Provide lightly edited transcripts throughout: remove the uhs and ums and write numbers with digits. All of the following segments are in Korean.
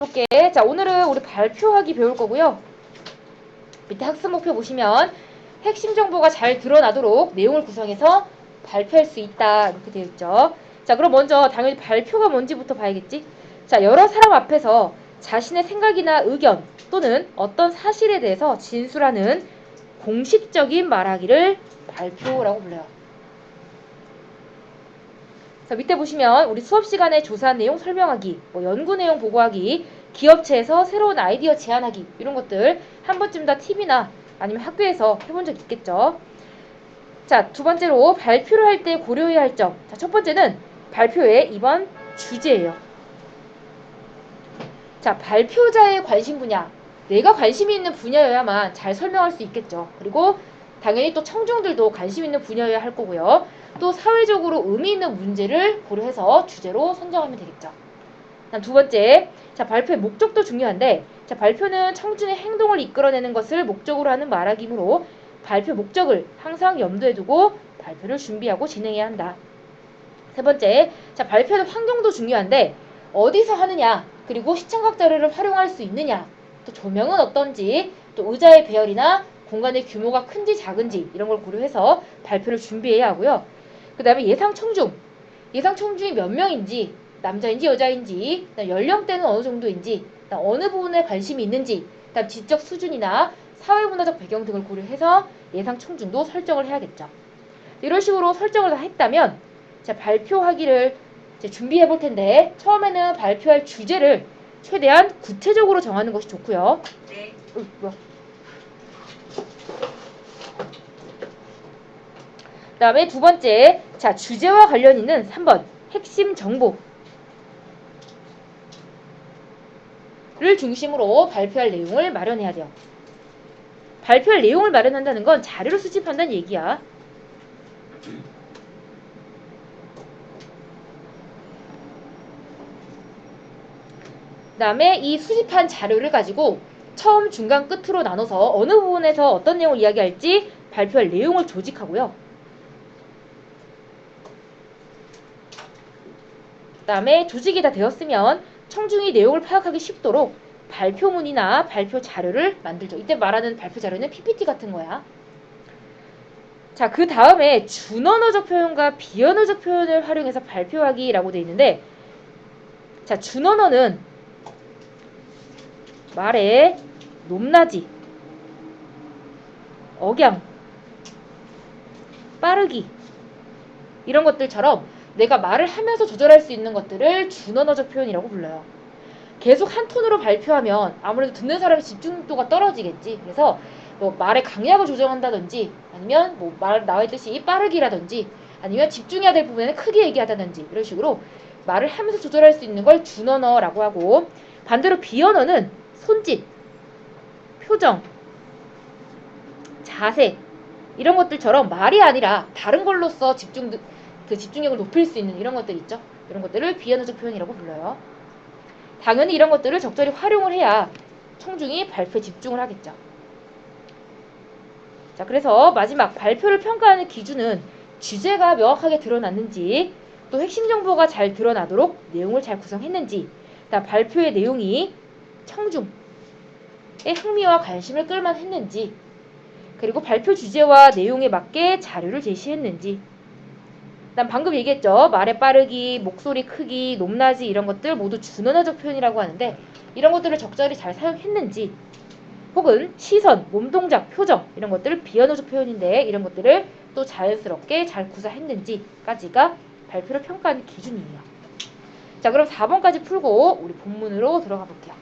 볼게. 자, 오늘은 우리 발표하기 배울 거고요. 밑에 학습 목표 보시면 핵심 정보가 잘 드러나도록 내용을 구성해서 발표할 수 있다 이렇게 되어 있죠. 자, 그럼 먼저 당연히 발표가 뭔지부터 봐야겠지. 자, 여러 사람 앞에서 자신의 생각이나 의견 또는 어떤 사실에 대해서 진술하는 공식적인 말하기를 발표라고 불러요. 자, 밑에 보시면 우리 수업 시간에 조사한 내용 설명하기, 연구 내용 보고하기, 기업체에서 새로운 아이디어 제안하기 이런 것들 한 번쯤 다 TV나 아니면 학교에서 해본 적 있겠죠. 자, 두 번째로 발표를 할 때 고려해야 할 점. 자, 첫 번째는 발표의 이번 주제예요. 자, 발표자의 관심 분야. 내가 관심이 있는 분야여야만 잘 설명할 수 있겠죠. 그리고 당연히 또 청중들도 관심 있는 분야여야 할 거고요. 또 사회적으로 의미 있는 문제를 고려해서 주제로 선정하면 되겠죠. 다음 두 번째, 자, 발표의 목적도 중요한데, 자, 발표는 청중의 행동을 이끌어내는 것을 목적으로 하는 말하기이므로 발표 목적을 항상 염두에 두고 발표를 준비하고 진행해야 한다. 세 번째, 자, 발표는 환경도 중요한데 어디서 하느냐, 그리고 시청각 자료를 활용할 수 있느냐, 또 조명은 어떤지, 또 의자의 배열이나 공간의 규모가 큰지 작은지 이런 걸 고려해서 발표를 준비해야 하고요. 그 다음에 예상 청중, 예상 청중이 몇 명인지, 남자인지 여자인지, 연령대는 어느 정도인지, 어느 부분에 관심이 있는지, 그다음 지적 수준이나 사회문화적 배경 등을 고려해서 예상 청중도 설정을 해야겠죠. 이런 식으로 설정을 다 했다면, 자, 발표하기를 이제 준비해 볼 텐데, 처음에는 발표할 주제를 최대한 구체적으로 정하는 것이 좋고요. 네. 뭐야? 그 다음에 두 번째, 자, 주제와 관련 있는 3번 핵심 정보를 중심으로 발표할 내용을 마련해야 돼요. 발표할 내용을 마련한다는 건 자료를 수집한다는 얘기야. 그 다음에 이 수집한 자료를 가지고 처음, 중간, 끝으로 나눠서 어느 부분에서 어떤 내용을 이야기할지 발표할 내용을 조직하고요. 그 다음에 조직이 다 되었으면 청중이 내용을 파악하기 쉽도록 발표문이나 발표 자료를 만들죠. 이때 말하는 발표 자료는 PPT 같은 거야. 자, 그 다음에 준언어적 표현과 비언어적 표현을 활용해서 발표하기라고 되어 있는데, 자, 준언어는 말의 높낮이, 억양, 빠르기 이런 것들처럼 내가 말을 하면서 조절할 수 있는 것들을 준언어적 표현이라고 불러요. 계속 한 톤으로 발표하면 아무래도 듣는 사람의 집중도가 떨어지겠지. 그래서 뭐 말의 강약을 조정한다든지, 아니면 뭐 말 나와 있듯이 빠르기라든지, 아니면 집중해야 될 부분에는 크게 얘기하다든지, 이런 식으로 말을 하면서 조절할 수 있는 걸 준언어라고 하고, 반대로 비언어는 손짓, 표정, 자세 이런 것들처럼 말이 아니라 다른 걸로써 집중력을 높일 수 있는 이런 것들 있죠. 이런 것들을 비언어적 표현이라고 불러요. 당연히 이런 것들을 적절히 활용을 해야 청중이 발표에 집중을 하겠죠. 자, 그래서 마지막 발표를 평가하는 기준은 주제가 명확하게 드러났는지, 또 핵심 정보가 잘 드러나도록 내용을 잘 구성했는지, 발표의 내용이 청중의 흥미와 관심을 끌만 했는지, 그리고 발표 주제와 내용에 맞게 자료를 제시했는지, 난 방금 얘기했죠. 말의 빠르기, 목소리 크기, 높낮이 이런 것들 모두 준언어적 표현이라고 하는데, 이런 것들을 적절히 잘 사용했는지, 혹은 시선, 몸동작, 표정 이런 것들을 비언어적 표현인데 이런 것들을 또 자연스럽게 잘 구사했는지까지가 발표를 평가하는 기준이에요. 자, 그럼 4번까지 풀고 우리 본문으로 들어가 볼게요.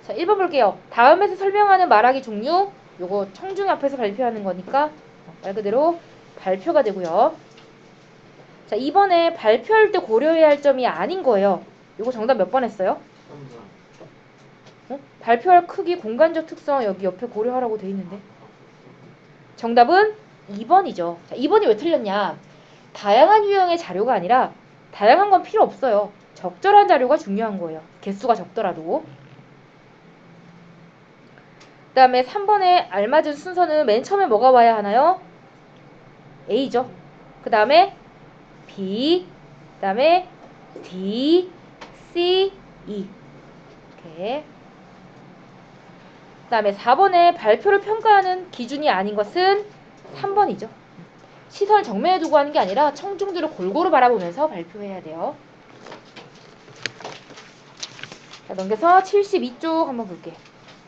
자, 1번 볼게요. 다음에서 설명하는 말하기 종류, 요거 청중 앞에서 발표하는 거니까 말 그대로 발표가 되고요. 자, 2번에 발표할 때 고려해야 할 점이 아닌 거예요. 요거 정답 몇 번 했어요? 발표할 크기, 공간적 특성 여기 옆에 고려하라고 돼 있는데. 정답은 2번이죠. 자, 2번이 왜 틀렸냐? 다양한 유형의 자료가 아니라 다양한 건 필요 없어요. 적절한 자료가 중요한 거예요. 개수가 적더라도. 그 다음에 3번에 알맞은 순서는 맨 처음에 뭐가 와야 하나요? A죠. 그 다음에 B, 그 다음에 D, C, E. 이렇게. 그 다음에 4번에 발표를 평가하는 기준이 아닌 것은 3번이죠. 시선을 정면에 두고 하는 게 아니라 청중들을 골고루 바라보면서 발표해야 돼요. 자, 넘겨서 72쪽 한번 볼게요.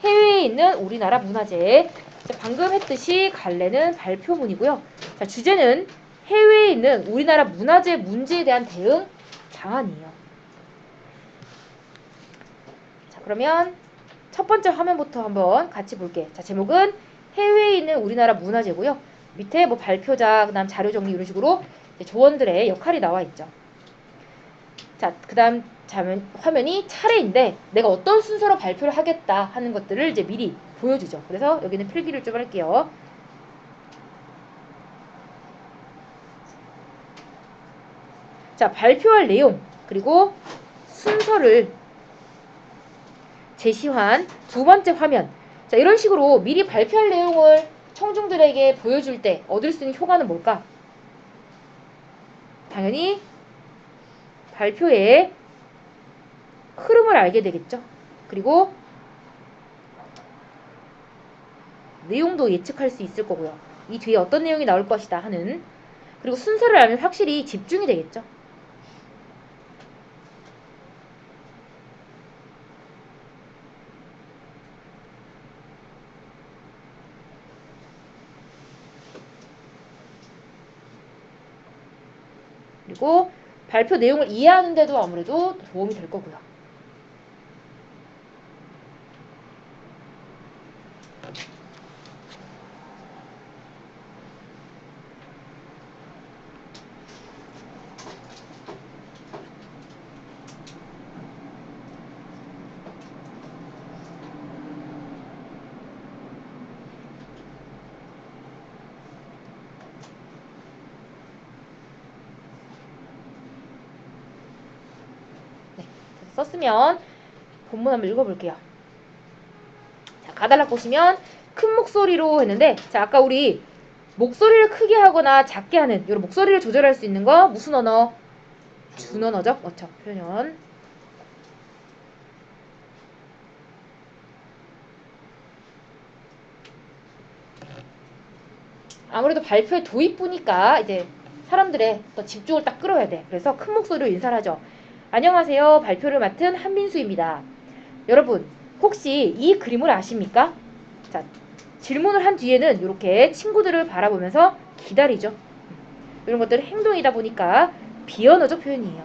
해외에 있는 우리나라 문화재. 자, 방금 했듯이 갈래는 발표문이고요. 자, 주제는 해외에 있는 우리나라 문화재 문제에 대한 대응 방안이에요. 자, 그러면 첫 번째 화면부터 한번 같이 볼게요. 자, 제목은 해외에 있는 우리나라 문화재고요. 밑에 뭐 발표자, 그다음 자료 정리 이런 식으로 조원들의 역할이 나와 있죠. 자, 그다음 화면이 차례인데 내가 어떤 순서로 발표를 하겠다 하는 것들을 이제 미리 보여주죠. 그래서 여기는 필기를 좀 할게요. 자, 발표할 내용 그리고 순서를 제시한 두 번째 화면. 자, 이런 식으로 미리 발표할 내용을 청중들에게 보여줄 때 얻을 수 있는 효과는 뭘까? 당연히 발표의 흐름을 알게 되겠죠. 그리고 내용도 예측할 수 있을 거고요. 이 뒤에 어떤 내용이 나올 것이다 하는. 그리고 순서를 알면 확실히 집중이 되겠죠. 그리고 발표 내용을 이해하는 데도 아무래도 도움이 될 거고요. 네, 썼으면 본문 한번 읽어볼게요. 자, 가달락 보시면 큰 목소리로 했는데, 자, 아까 우리 목소리를 크게 하거나 작게 하는 이런 목소리를 조절할 수 있는 거 무슨 언어? 준언어죠? 어쵸, 표현. 아무래도 발표의 도입부니까 이제 사람들의 또 집중을 딱 끌어야 돼. 그래서 큰 목소리로 인사를 하죠. 안녕하세요. 발표를 맡은 한민수입니다. 여러분, 혹시 이 그림을 아십니까? 자, 질문을 한 뒤에는 이렇게 친구들을 바라보면서 기다리죠. 이런 것들은 행동이다 보니까 비언어적 표현이에요.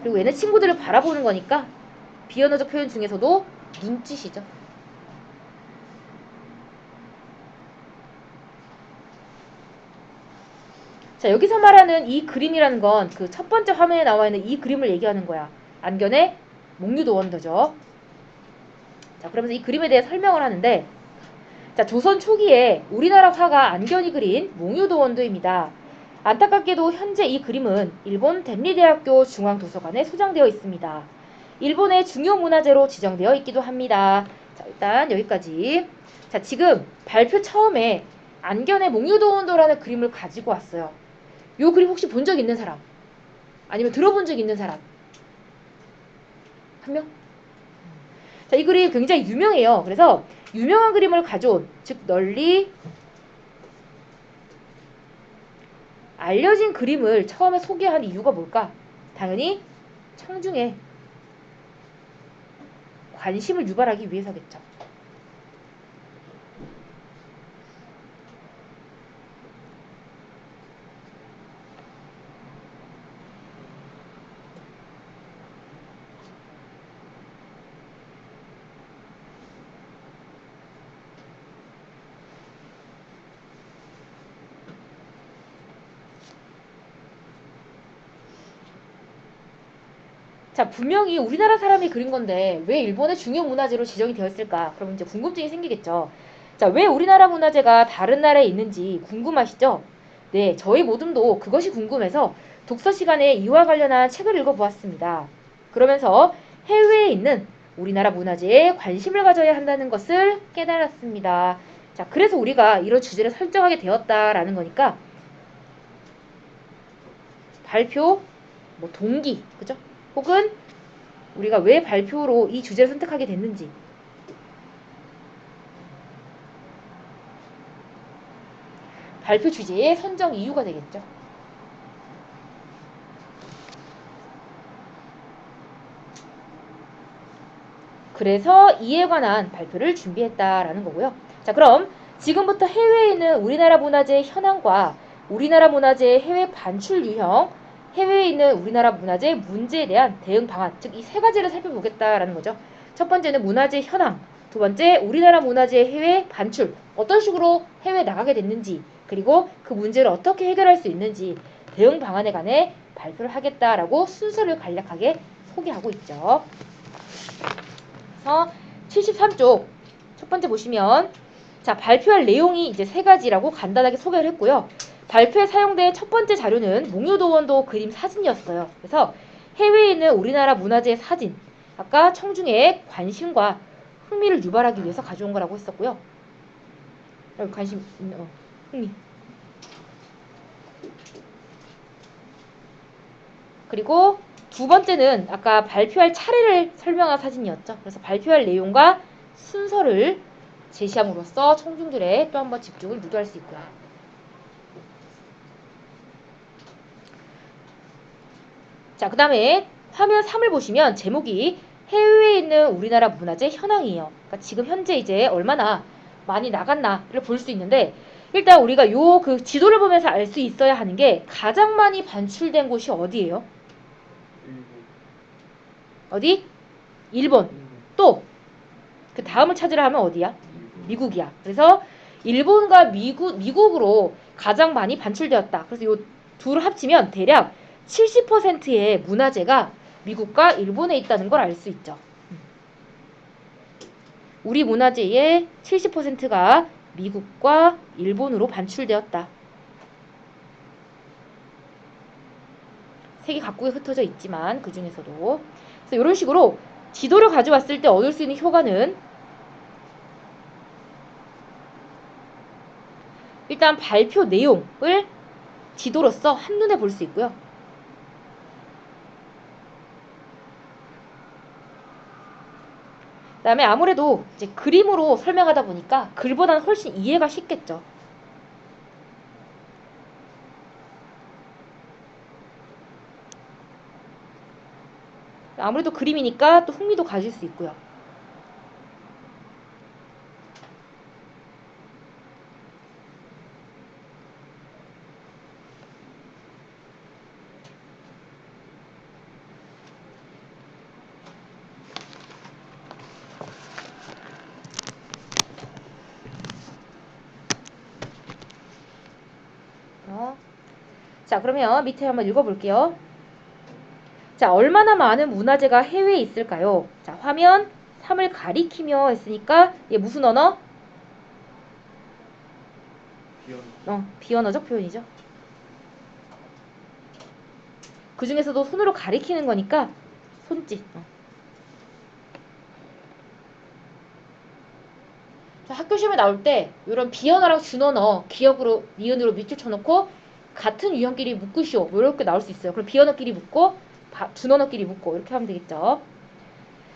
그리고 얘는 친구들을 바라보는 거니까 비언어적 표현 중에서도 눈짓이죠. 자, 여기서 말하는 이 그림이라는 건 그 첫 번째 화면에 나와 있는 이 그림을 얘기하는 거야. 안견의 목류도원더죠. 자, 그러면서 이 그림에 대해 설명을 하는데, 자, 조선 초기에 우리나라 화가 안견이 그린 목류도원도입니다. 안타깝게도 현재 이 그림은 일본 덴리대학교 중앙도서관에 소장되어 있습니다. 일본의 중요 문화재로 지정되어 있기도 합니다. 자, 일단 여기까지. 자, 지금 발표 처음에 안견의 목류도원도라는 그림을 가지고 왔어요. 이 그림 혹시 본 적 있는 사람? 아니면 들어본 적 있는 사람? 한 명? 자, 이 그림 굉장히 유명해요. 그래서 유명한 그림을 가져온, 즉 널리 알려진 그림을 처음에 소개한 이유가 뭘까? 당연히 청중의 관심을 유발하기 위해서겠죠. 자, 분명히 우리나라 사람이 그린 건데 왜 일본의 중요 문화재로 지정이 되었을까? 그러면 이제 궁금증이 생기겠죠. 자, 왜 우리나라 문화재가 다른 나라에 있는지 궁금하시죠? 네, 저희 모둠도 그것이 궁금해서 독서 시간에 이와 관련한 책을 읽어보았습니다. 그러면서 해외에 있는 우리나라 문화재에 관심을 가져야 한다는 것을 깨달았습니다. 자, 그래서 우리가 이런 주제를 설정하게 되었다라는 거니까 발표, 뭐 동기, 그죠? 혹은 우리가 왜 발표로 이 주제를 선택하게 됐는지, 발표 주제의 선정 이유가 되겠죠. 그래서 이에 관한 발표를 준비했다라는 거고요. 자, 그럼 지금부터 해외에 있는 우리나라 문화재의 현황과 우리나라 문화재의 해외 반출 유형, 해외에 있는 우리나라 문화재의 문제에 대한 대응 방안, 즉 이 세 가지를 살펴보겠다라는 거죠. 첫 번째는 문화재 현황, 두 번째 우리나라 문화재의 해외 반출, 어떤 식으로 해외에 나가게 됐는지, 그리고 그 문제를 어떻게 해결할 수 있는지 대응 방안에 관해 발표를 하겠다라고 순서를 간략하게 소개하고 있죠. 그래서 73쪽 첫 번째 보시면 자, 발표할 내용이 이제 세 가지라고 간단하게 소개를 했고요. 발표에 사용된 첫 번째 자료는 몽유도원도 그림 사진이었어요. 그래서 해외에 있는 우리나라 문화재 사진, 아까 청중의 관심과 흥미를 유발하기 위해서 가져온 거라고 했었고요. 관심, 흥미. 그리고 두 번째는 아까 발표할 차례를 설명한 사진이었죠. 그래서 발표할 내용과 순서를 제시함으로써 청중들의 또 한 번 집중을 유도할 수 있고요. 자, 그 다음에 화면 3을 보시면 제목이 해외에 있는 우리나라 문화재 현황이에요. 그러니까 지금 현재 이제 얼마나 많이 나갔나를 볼 수 있는데 일단 우리가 요 그 지도를 보면서 알 수 있어야 하는 게 가장 많이 반출된 곳이 어디예요? 어디? 일본. 또 그 다음을 찾으라 하면 어디야? 미국이야. 그래서 일본과 미국으로 가장 많이 반출되었다. 그래서 이 둘을 합치면 대략 70%의 문화재가 미국과 일본에 있다는 걸 알 수 있죠. 우리 문화재의 70%가 미국과 일본으로 반출되었다. 세계 각국에 흩어져 있지만 그 중에서도 그래서 이런 식으로 지도를 가져왔을 때 얻을 수 있는 효과는 일단 발표 내용을 지도로서 한눈에 볼 수 있고요. 그 다음에 아무래도 이제 그림으로 설명하다 보니까 글보다는 훨씬 이해가 쉽겠죠. 아무래도 그림이니까 또 흥미도 가질 수 있고요. 자, 그러면 밑에 한번 읽어볼게요. 자, 얼마나 많은 문화재가 해외에 있을까요? 자, 화면 3을 가리키며 했으니까 얘 무슨 언어? 비언어적 표현이죠. 그 중에서도 손으로 가리키는 거니까 손짓. 자, 학교 시험에 나올 때 이런 비언어랑 준언어 기억으로 니은으로 밑줄 쳐놓고 같은 유형끼리 묶으시오. 뭐 이렇게 나올 수 있어요. 그럼 비언어끼리 묶고 준언어끼리 묶고 이렇게 하면 되겠죠.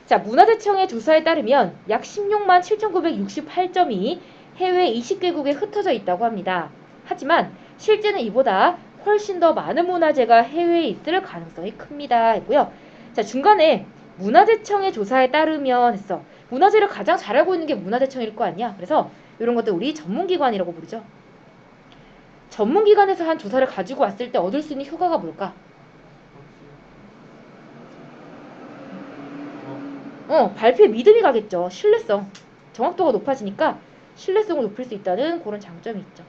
자, 문화재청의 조사에 따르면 약 16만 7,968점이 해외 20개국에 흩어져 있다고 합니다. 하지만 실제는 이보다 훨씬 더 많은 문화재가 해외에 있을 가능성이 큽니다. 했고요. 자, 중간에 문화재청의 조사에 따르면 했어. 문화재를 가장 잘 알고 있는 게 문화재청일 거 아니야. 그래서 이런 것들 우리 전문기관이라고 부르죠. 전문기관에서 한 조사를 가지고 왔을 때 얻을 수 있는 효과가 뭘까? 발표에 믿음이 가겠죠. 신뢰성. 정확도가 높아지니까 신뢰성을 높일 수 있다는 그런 장점이 있죠.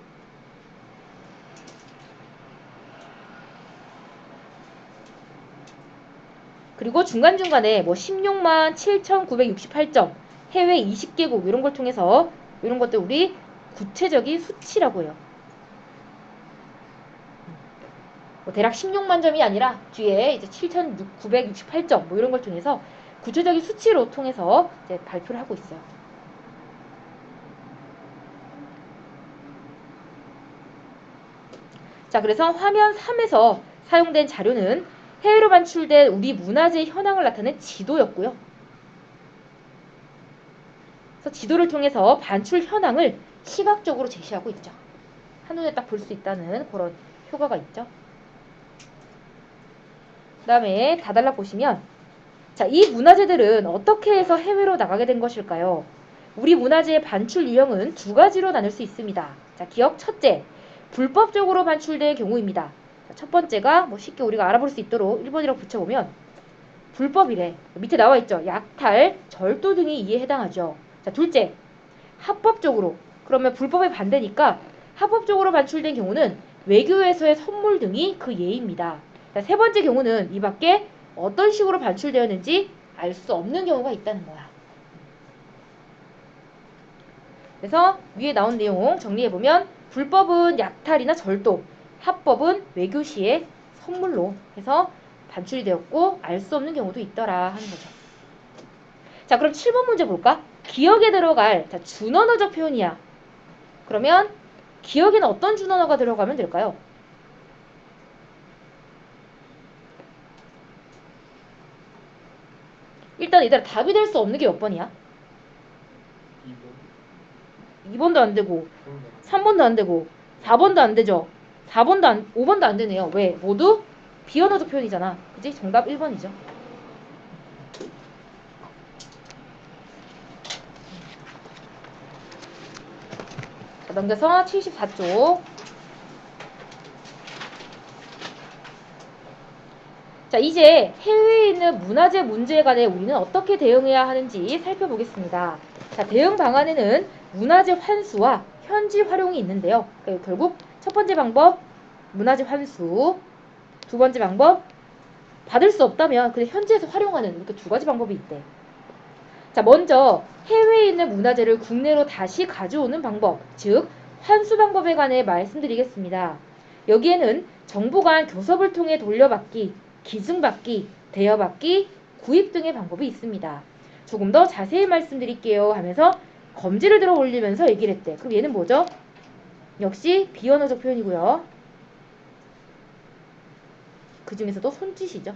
그리고 중간중간에 뭐 16만 7,968점, 해외 20개국 이런 걸 통해서 이런 것들 우리 구체적인 수치라고 해요. 뭐 대략 16만 점이 아니라 뒤에 이제 7,968점 뭐 이런 걸 통해서 구체적인 수치로 통해서 이제 발표를 하고 있어요. 자, 그래서 화면 3에서 사용된 자료는 해외로 반출된 우리 문화재의 현황을 나타낸 지도였고요. 그래서 지도를 통해서 반출 현황을 시각적으로 제시하고 있죠. 한눈에 딱 볼 수 있다는 그런 효과가 있죠. 그 다음에 다달라 보시면 자, 이 문화재들은 어떻게 해서 해외로 나가게 된 것일까요? 우리 문화재의 반출 유형은 두 가지로 나눌 수 있습니다. 자, 기억 첫째, 불법적으로 반출될 경우입니다. 자, 첫 번째가 뭐 쉽게 우리가 알아볼 수 있도록 1번이라고 붙여보면 불법이래. 밑에 나와 있죠. 약탈, 절도 등이 이에 해당하죠. 자, 둘째, 합법적으로. 그러면 불법의 반대니까 합법적으로 반출된 경우는 외교에서의 선물 등이 그 예입니다. 자, 세 번째 경우는 이 밖에 어떤 식으로 반출되었는지 알 수 없는 경우가 있다는 거야. 그래서 위에 나온 내용 정리해보면 불법은 약탈이나 절도, 합법은 외교 시에 선물로 해서 반출이 되었고 알 수 없는 경우도 있더라 하는 거죠. 자, 그럼 7번 문제 볼까? 기억에 들어갈 자, 준언어적 표현이야. 그러면 기억에는 어떤 준언어가 들어가면 될까요? 일단 이대로 답이 될 수 없는 게 몇 번이야? 2번도 안 되고 3번도 안 되고 4번도 안 되죠. 5번도 안 되네요. 왜? 모두 비언어적 표현이잖아. 그치? 정답 1번이죠. 자, 넘겨서 74쪽. 자, 이제 해외에 있는 문화재 문제에 관해 우리는 어떻게 대응해야 하는지 살펴보겠습니다. 자, 대응 방안에는 문화재 환수와 현지 활용이 있는데요. 결국 첫 번째 방법 문화재 환수, 두 번째 방법 받을 수 없다면 그냥 현지에서 활용하는 이렇게 두 가지 방법이 있대. 자, 먼저 해외에 있는 문화재를 국내로 다시 가져오는 방법, 즉 환수 방법에 관해 말씀드리겠습니다. 여기에는 정부 간 교섭을 통해 돌려받기, 기증받기, 대여받기, 구입 등의 방법이 있습니다. 조금 더 자세히 말씀드릴게요 하면서 검지를 들어 올리면서 얘기를 했대. 그럼 얘는 뭐죠? 역시 비언어적 표현이고요. 그 중에서도 손짓이죠.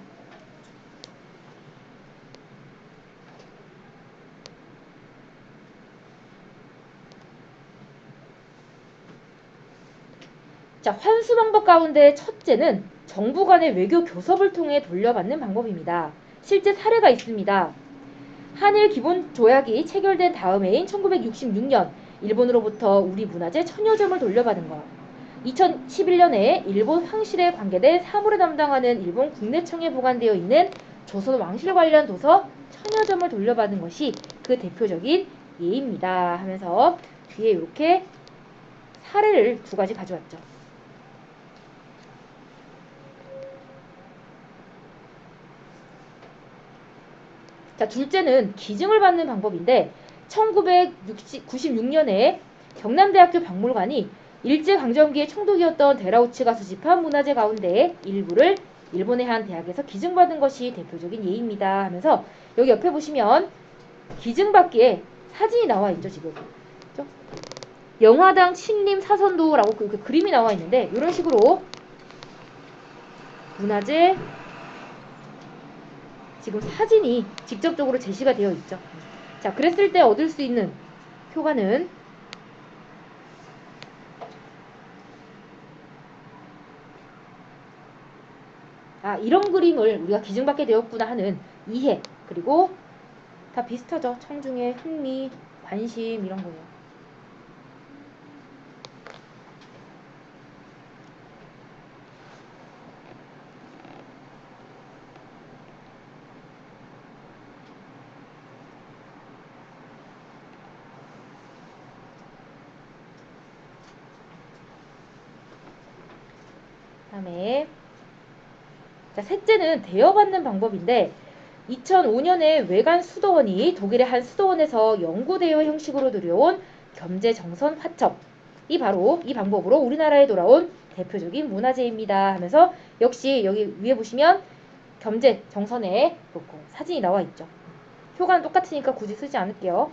자, 환수 방법 가운데 첫째는 정부 간의 외교 교섭을 통해 돌려받는 방법입니다. 실제 사례가 있습니다. 한일 기본 조약이 체결된 다음해인 1966년 일본으로부터 우리 문화재 1000여 점을 돌려받은 것. 2011년에 일본 황실에 관계된 사물을 담당하는 일본 국내청에 보관되어 있는 조선 왕실 관련 도서 1000여 점을 돌려받은 것이 그 대표적인 예입니다. 하면서 뒤에 이렇게 사례를 두 가지 가져왔죠. 자, 둘째는 기증을 받는 방법인데 1996년에 경남대학교 박물관이 일제강점기의 총독이었던 데라우치가 수집한 문화재 가운데 일부를 일본의 한 대학에서 기증받은 것이 대표적인 예입니다 하면서 여기 옆에 보시면 기증받기에 사진이 나와 있죠. 지금 그렇죠? 영화당 친림 사선도라고 그 그림이 나와 있는데 이런 식으로 문화재 지금 사진이 직접적으로 제시가 되어 있죠. 자, 그랬을 때 얻을 수 있는 효과는 이런 그림을 우리가 기증받게 되었구나 하는 이해, 그리고 다 비슷하죠. 청중의 흥미, 관심 이런 거예요. 다음에 자, 셋째는 대여받는 방법인데 2005년에 외관 수도원이 독일의 한 수도원에서 연구대회 형식으로 들여온 겸재정선 화첩. 이 바로 이 방법으로 우리나라에 돌아온 대표적인 문화재입니다. 하면서 역시 여기 위에 보시면 겸재정선의 사진이 나와 있죠. 효과는 똑같으니까 굳이 쓰지 않을게요.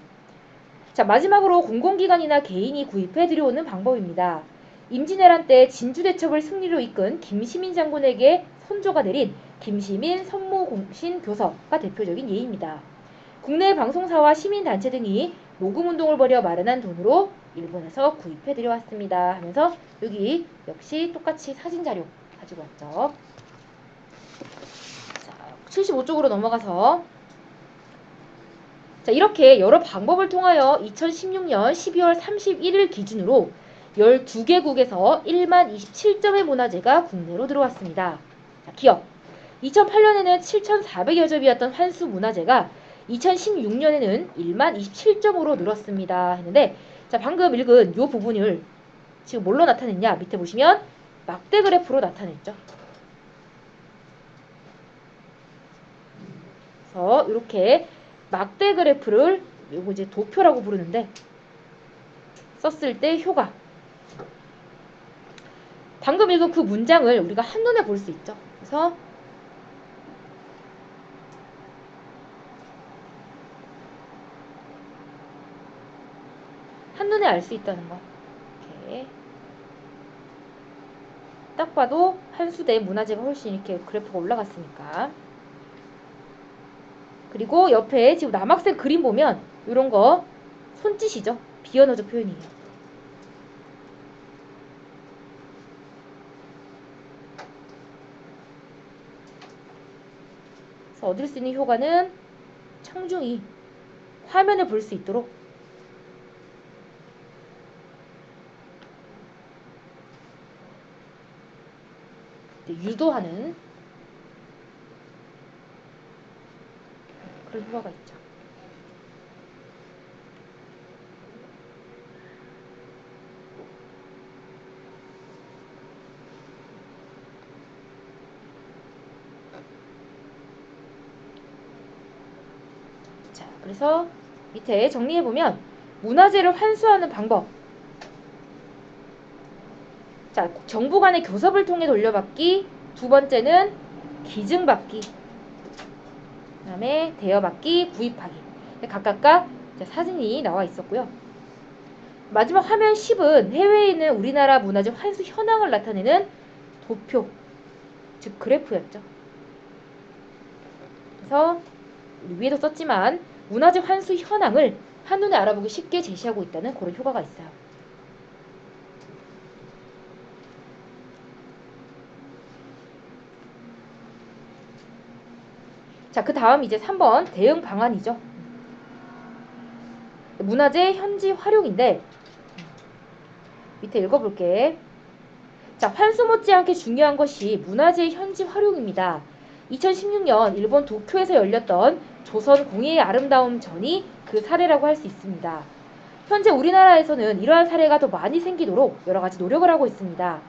자, 마지막으로 공공기관이나 개인이 구입해 들여오는 방법입니다. 임진왜란 때 진주대첩을 승리로 이끈 김시민 장군에게 선조가 내린 김시민 선무공신 교서가 대표적인 예입니다. 국내 방송사와 시민단체 등이 모금운동을 벌여 마련한 돈으로 일본에서 구입해 들여왔습니다. 하면서 여기 역시 똑같이 사진자료 가지고 왔죠. 자, 75쪽으로 넘어가서 자, 이렇게 여러 방법을 통하여 2016년 12월 31일 기준으로 12개국에서 1만 27점의 문화재가 국내로 들어왔습니다. 자, 기억. 2008년에는 7,400여 점이었던 환수 문화재가 2016년에는 1만 27점으로 늘었습니다. 했는데 자, 방금 읽은 이 부분을 지금 뭘로 나타냈냐? 밑에 보시면 막대 그래프로 나타냈죠. 그래서 이렇게 막대 그래프를 이거 이제 도표라고 부르는데 썼을 때 효과. 방금 읽은 그 문장을 우리가 한눈에 볼 수 있죠. 그래서 한눈에 알 수 있다는 거. 이렇게 딱 봐도 한수대 문화재가 훨씬 이렇게 그래프가 올라갔으니까. 그리고 옆에 지금 남학생 그림 보면 이런 거 손짓이죠. 비언어적 표현이에요. 그래서 얻을 수 있는 효과는 청중이 화면을 볼 수 있도록 유도하는 그런 효과가 있죠. 자, 그래서 밑에 정리해보면 문화재를 환수하는 방법. 자, 정부 간의 교섭을 통해 돌려받기. 두 번째는 기증받기. 그 다음에 대여받기, 구입하기. 각각각 사진이 나와 있었고요. 마지막 화면 10은 해외에 있는 우리나라 문화재 환수 현황을 나타내는 도표, 즉 그래프였죠. 그래서 위에도 썼지만 문화재 환수 현황을 한눈에 알아보기 쉽게 제시하고 있다는 그런 효과가 있어요. 자, 그 다음 이제 3번 대응 방안이죠. 문화재 현지 활용인데 밑에 읽어볼게. 자, 환수 못지않게 중요한 것이 문화재 현지 활용입니다. 2016년 일본 도쿄에서 열렸던 조선 공예의 아름다움 전이 그 사례라고 할 수 있습니다. 현재 우리나라에서는 이러한 사례가 더 많이 생기도록 여러 가지 노력을 하고 있습니다.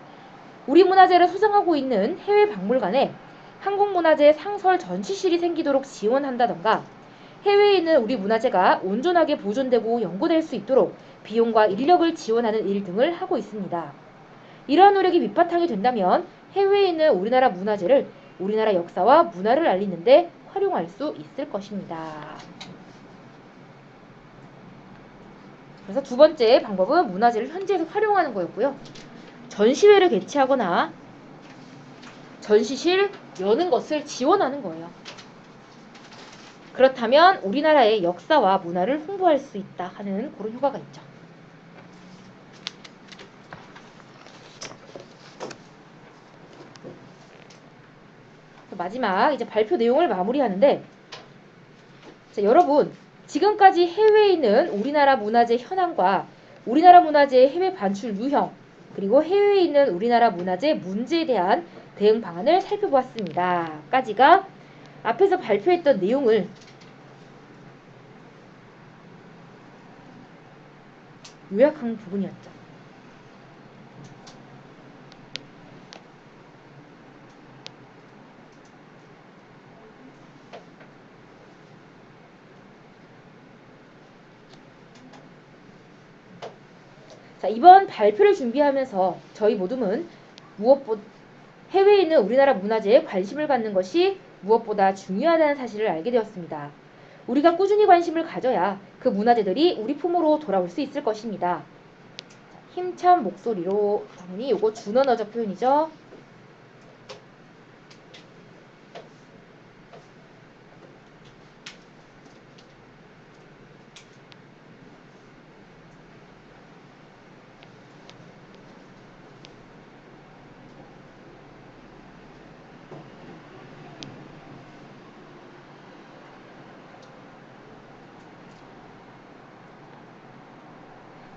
우리 문화재를 소장하고 있는 해외 박물관에 한국문화재 상설 전시실이 생기도록 지원한다던가 해외에 있는 우리 문화재가 온전하게 보존되고 연구될 수 있도록 비용과 인력을 지원하는 일 등을 하고 있습니다. 이러한 노력이 밑바탕이 된다면 해외에 있는 우리나라 문화재를 우리나라 역사와 문화를 알리는데 활용할 수 있을 것입니다. 그래서 두 번째 방법은 문화재를 현지에서 활용하는 거였고요. 전시회를 개최하거나 전시실 여는 것을 지원하는 거예요. 그렇다면 우리나라의 역사와 문화를 홍보할 수 있다 하는 그런 효과가 있죠. 마지막 이제 발표 내용을 마무리하는데 자, 여러분 지금까지 해외에 있는 우리나라 문화재 현황과 우리나라 문화재의 해외 반출 유형 그리고 해외에 있는 우리나라 문화재 문제에 대한 대응 방안을 살펴보았습니다. 까지가 앞에서 발표했던 내용을 요약한 부분이었죠. 자, 이번 발표를 준비하면서 저희 모두는 무엇보다 해외에 있는 우리나라 문화재에 관심을 갖는 것이 무엇보다 중요하다는 사실을 알게 되었습니다. 우리가 꾸준히 관심을 가져야 그 문화재들이 우리 품으로 돌아올 수 있을 것입니다. 힘찬 목소리로, 당연히 요거 준언어적 표현이죠.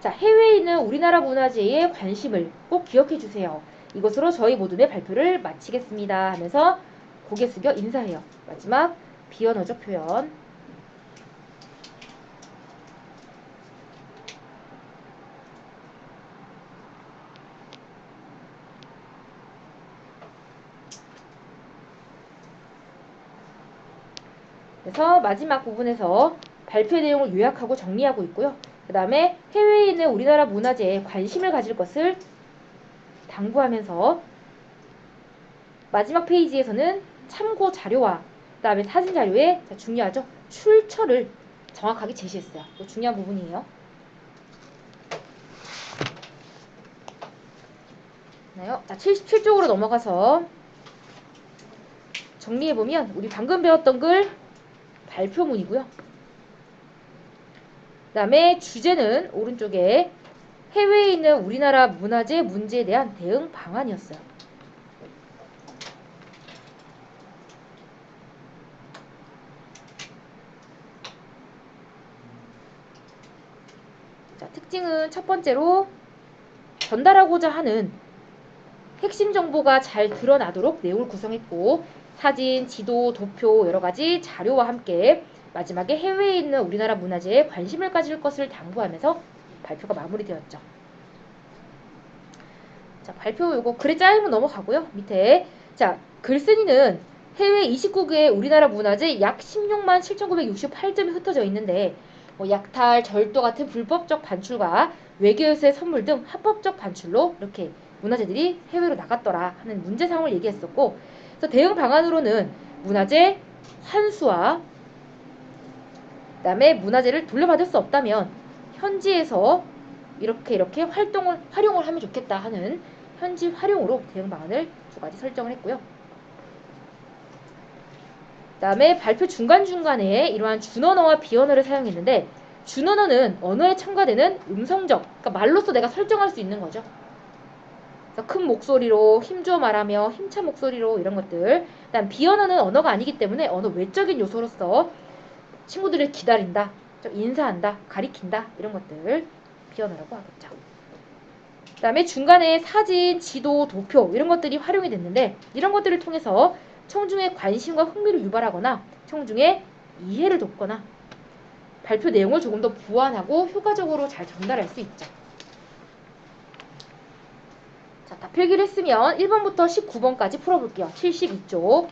자, 해외에 있는 우리나라 문화재에 관심을 꼭 기억해 주세요. 이것으로 저희 모두의 발표를 마치겠습니다 하면서 고개 숙여 인사해요. 마지막 비언어적 표현. 그래서 마지막 부분에서 발표 내용을 요약하고 정리하고 있고요. 그 다음에 해외에 있는 우리나라 문화재에 관심을 가질 것을 당부하면서 마지막 페이지에서는 참고 자료와 그 다음에 사진 자료에 중요하죠. 출처를 정확하게 제시했어요. 이거 중요한 부분이에요. 자, 77쪽으로 넘어가서 정리해보면 우리 방금 배웠던 글 발표문이고요. 그 다음에 주제는 오른쪽에 해외에 있는 우리나라 문화재 문제에 대한 대응 방안이었어요. 자, 특징은 첫 번째로 전달하고자 하는 핵심 정보가 잘 드러나도록 내용을 구성했고 사진, 지도, 도표 여러 가지 자료와 함께 마지막에 해외에 있는 우리나라 문화재에 관심을 가질 것을 당부하면서 발표가 마무리되었죠. 자, 발표 요거 글에 짜임은 넘어가고요. 밑에 자, 글쓴이는 해외 29개의 우리나라 문화재 약 16만 7,968점이 흩어져 있는데 약탈, 절도 같은 불법적 반출과 외교에서의 선물 등 합법적 반출로 이렇게 문화재들이 해외로 나갔더라 하는 문제 상황을 얘기했었고, 그래서 대응 방안으로는 문화재 환수와 그다음에 문화재를 돌려받을 수 없다면 현지에서 이렇게 활용을 하면 좋겠다 하는 현지 활용으로 대응 방안을 두 가지 설정을 했고요. 그다음에 발표 중간중간에 이러한 준언어와 비언어를 사용했는데 준언어는 언어에 첨가되는 음성적, 그러니까 말로써 내가 설정할 수 있는 거죠. 그래서 큰 목소리로 힘주어 말하며 힘찬 목소리로 이런 것들. 그다음 비언어는 언어가 아니기 때문에 언어 외적인 요소로서 친구들을 기다린다, 좀 인사한다, 가리킨다 이런 것들 비언어라고 하겠죠. 그 다음에 중간에 사진, 지도, 도표 이런 것들이 활용이 됐는데 이런 것들을 통해서 청중의 관심과 흥미를 유발하거나 청중의 이해를 돕거나 발표 내용을 조금 더 보완하고 효과적으로 잘 전달할 수 있죠. 자, 다 필기를 했으면 1번부터 19번까지 풀어볼게요. 72쪽.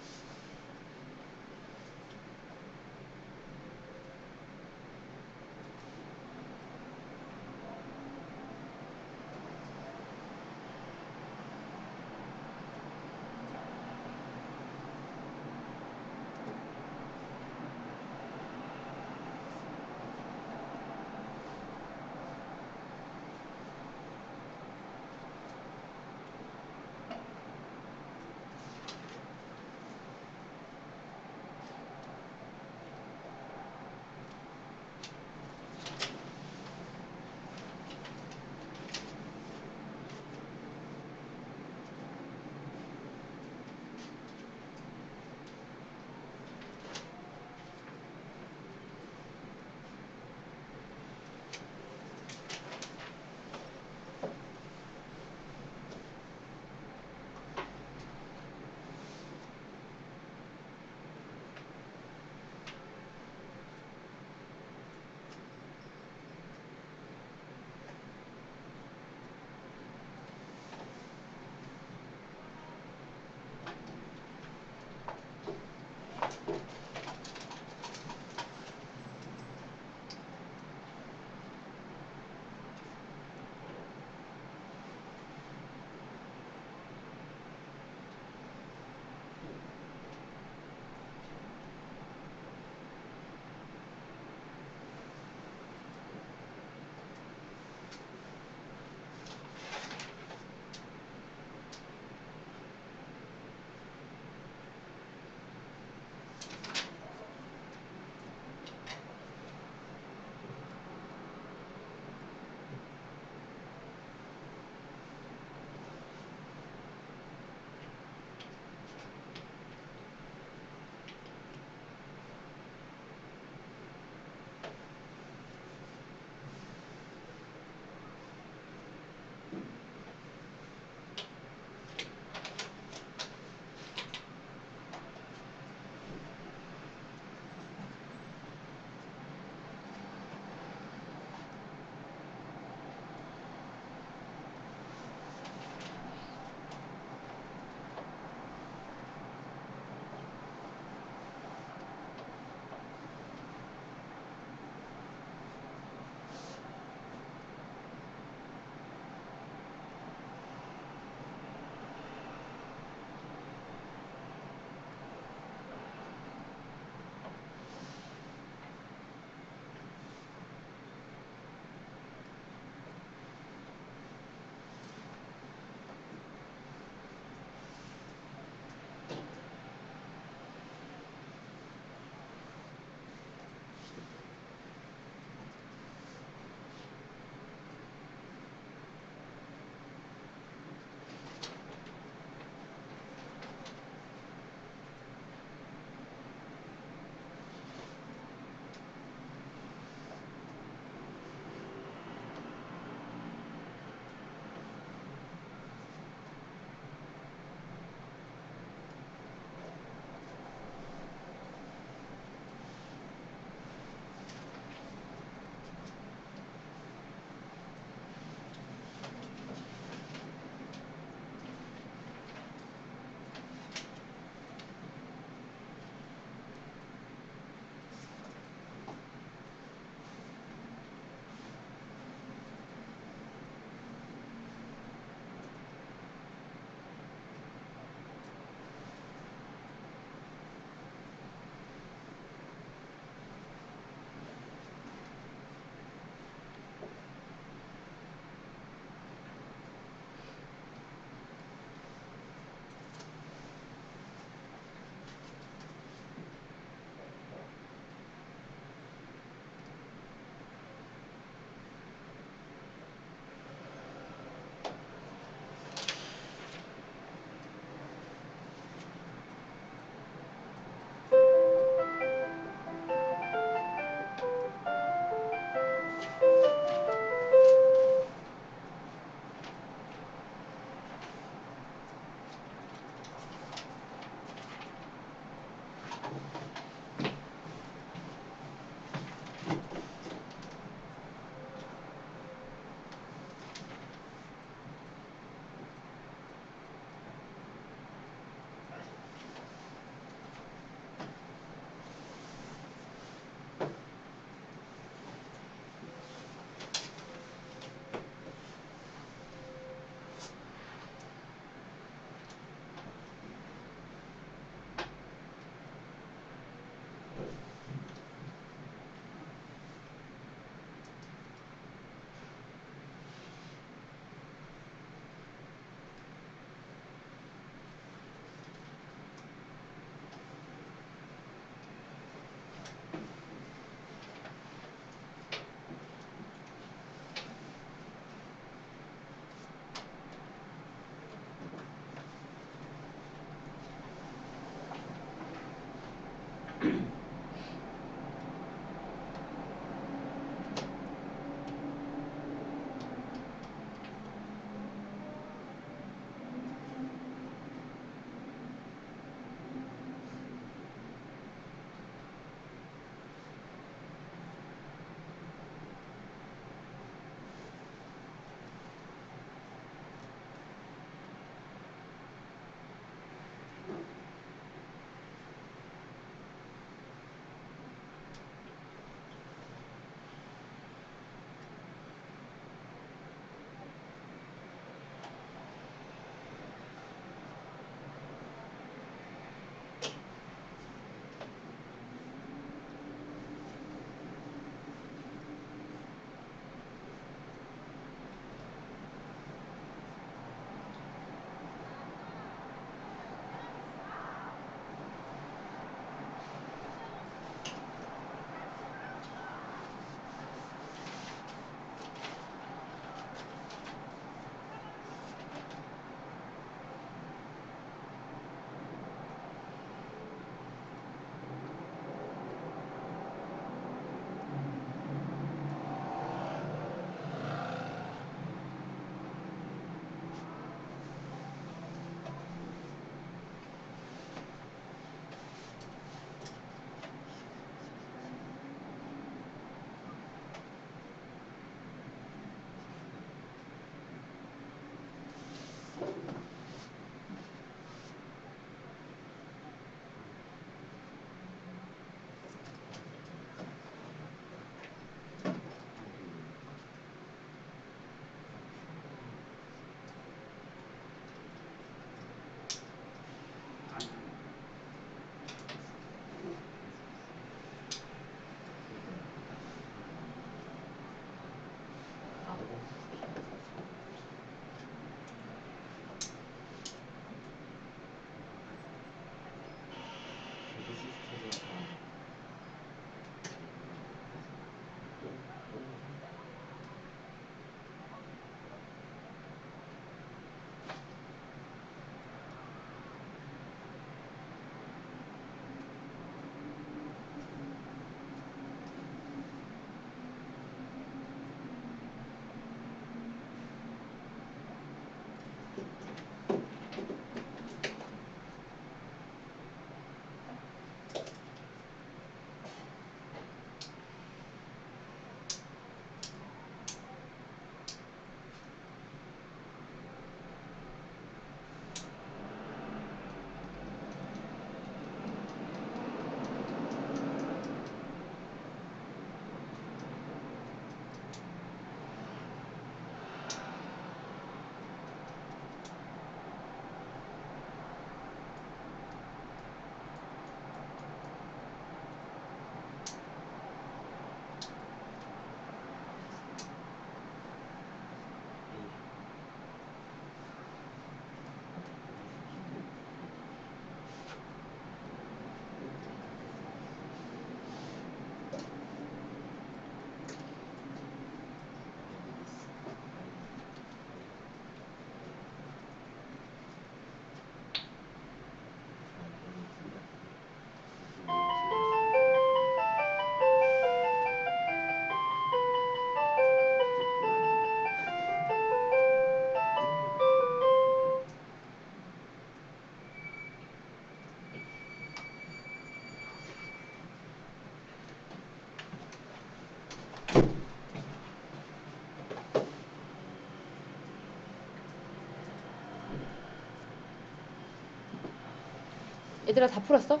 얘들아 다 풀었어?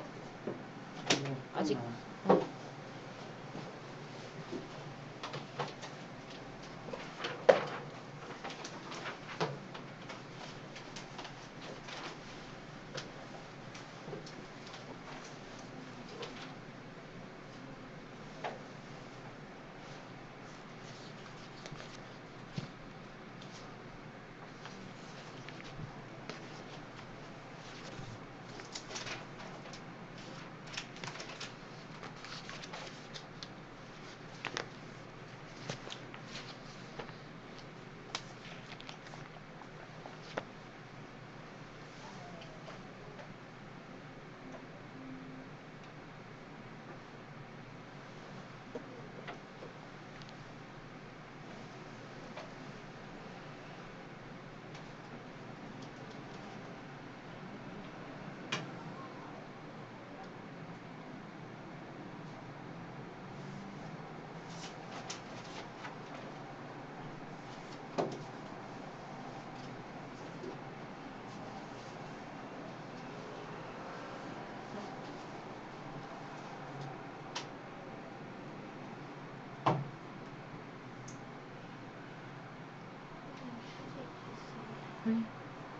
아직.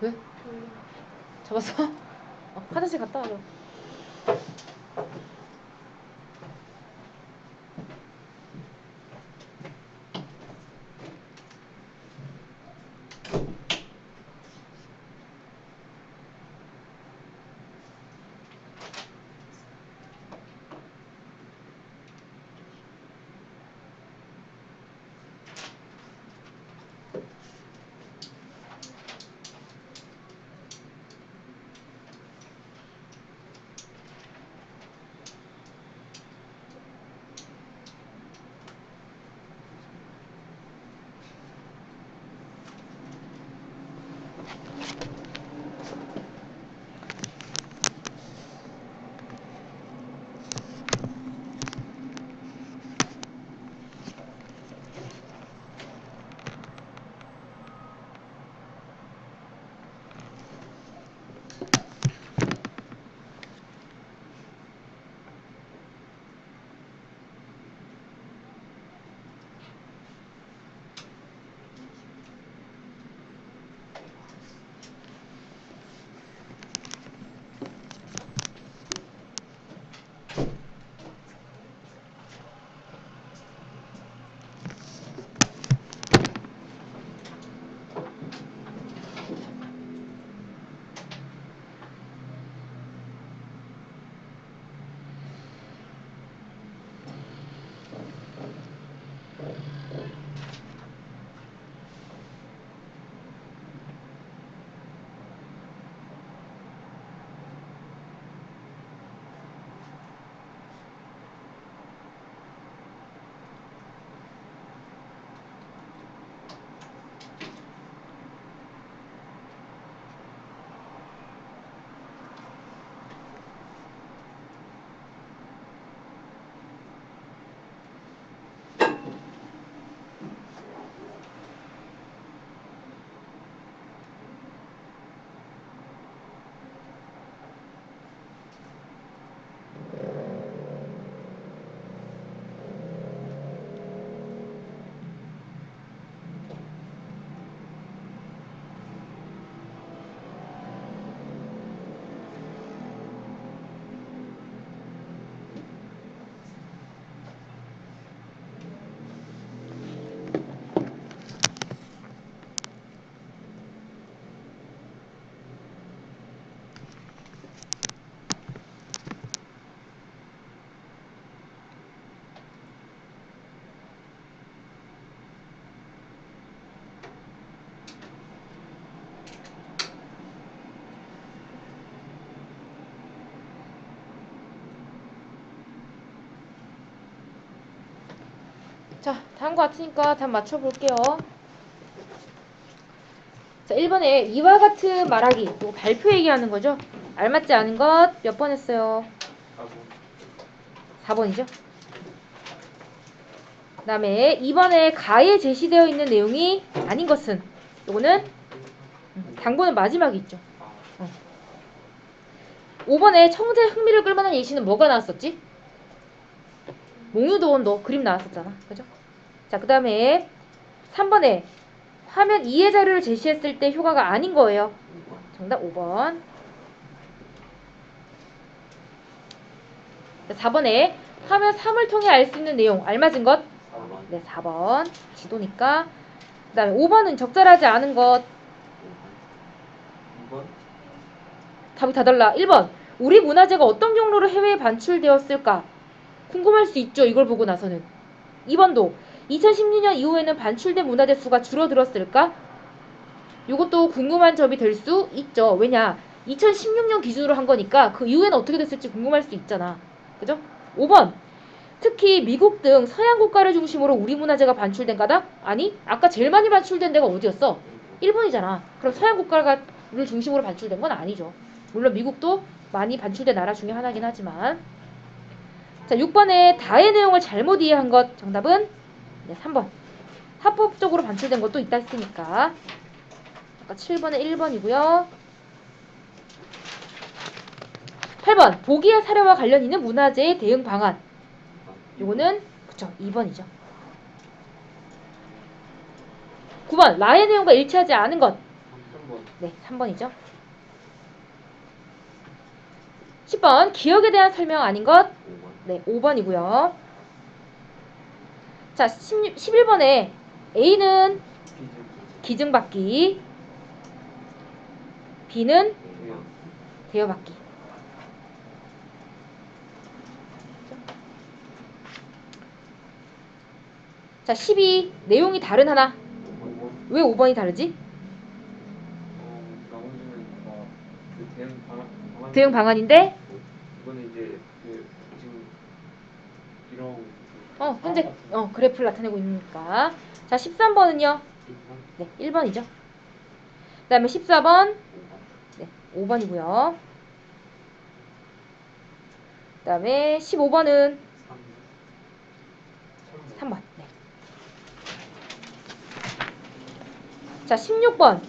왜? 잡았어? 화장실 갔다 와줘. 자, 다음 거 같으니까 답 맞춰볼게요. 자, 1번에 이와 같은 말하기. 이거 발표 얘기하는 거죠? 알맞지 않은 것 몇 번 했어요? 4번이죠? 그 다음에 2번에 가에 제시되어 있는 내용이 아닌 것은 요거는 당고는 마지막에 있죠. 5번에 청재 흥미를 끌만한 예시는 뭐가 나왔었지? 몽유도원도 그림 나왔었잖아. 그죠? 자, 그 다음에 3번에 화면 2의 자료를 제시했을 때 효과가 아닌 거예요. 정답 5번. 4번에 화면 3을 통해 알 수 있는 내용 알맞은 것? 4번. 네, 4번. 지도니까. 그 다음에 5번은 적절하지 않은 것. 2번. 답이 다 달라. 1번. 우리 문화재가 어떤 경로로 해외에 반출되었을까? 궁금할 수 있죠. 이걸 보고 나서는. 2번도 2016년 이후에는 반출된 문화재 수가 줄어들었을까? 이것도 궁금한 점이 될 수 있죠. 왜냐? 2016년 기준으로 한 거니까 그 이후에는 어떻게 됐을지 궁금할 수 있잖아. 그죠? 5번. 특히 미국 등 서양 국가를 중심으로 우리 문화재가 반출된 가다? 아니, 아까 제일 많이 반출된 데가 어디였어? 일본이잖아. 그럼 서양 국가를 중심으로 반출된 건 아니죠. 물론 미국도 많이 반출된 나라 중에 하나긴 하지만. 자, 6번에 다의 내용을 잘못 이해한 것. 정답은 네, 3번. 합법적으로 반출된 것도 있다 했으니까. 아까 7번에 1번이고요. 8번. 보기의 사례와 관련 있는 문화재의 대응 방안. 요거는 그쵸 2번이죠. 9번. 라의 내용과 일치하지 않은 것. 3번. 네, 3번이죠. 10번. 기억에 대한 설명 아닌 것. 5번. 네, 5번이고요. 자, 11번에 A는 기증받기, B는 대여받기. 자, 12. 내용이 다른 하나. 5번. 왜 5번이 다르지? 나머지는 그 대응 대응 방안인데 이거는 이제 지금 이런 현재 그래프를 나타내고 있으니까. 자, 13번은요. 네, 1번이죠. 그 다음에 14번. 네, 5번이고요. 그 다음에 15번은 3번. 네. 자, 16번.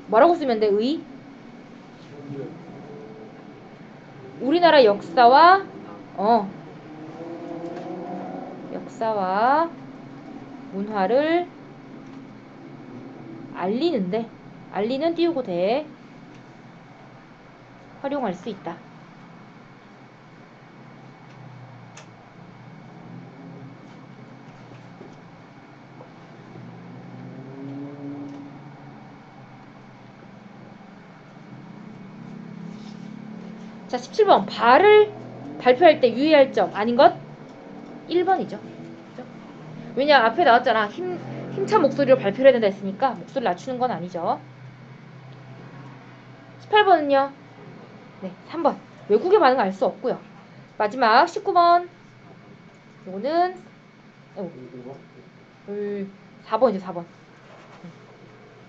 뭐라고 쓰면 돼? 우리나라 역사와 역사와 문화를 알리는 띄우고 돼. 활용할 수 있다. 자, 17번. 발을 발표할 때 유의할 점 아닌 것? 1번이죠. 왜냐, 앞에 나왔잖아. 힘찬 목소리로 발표를 해야 된다 했으니까 목소리 낮추는 건 아니죠. 18번은요. 네, 3번. 외국의 반응을 알 수 없고요. 마지막 19번. 요거는 4번이죠, 4번.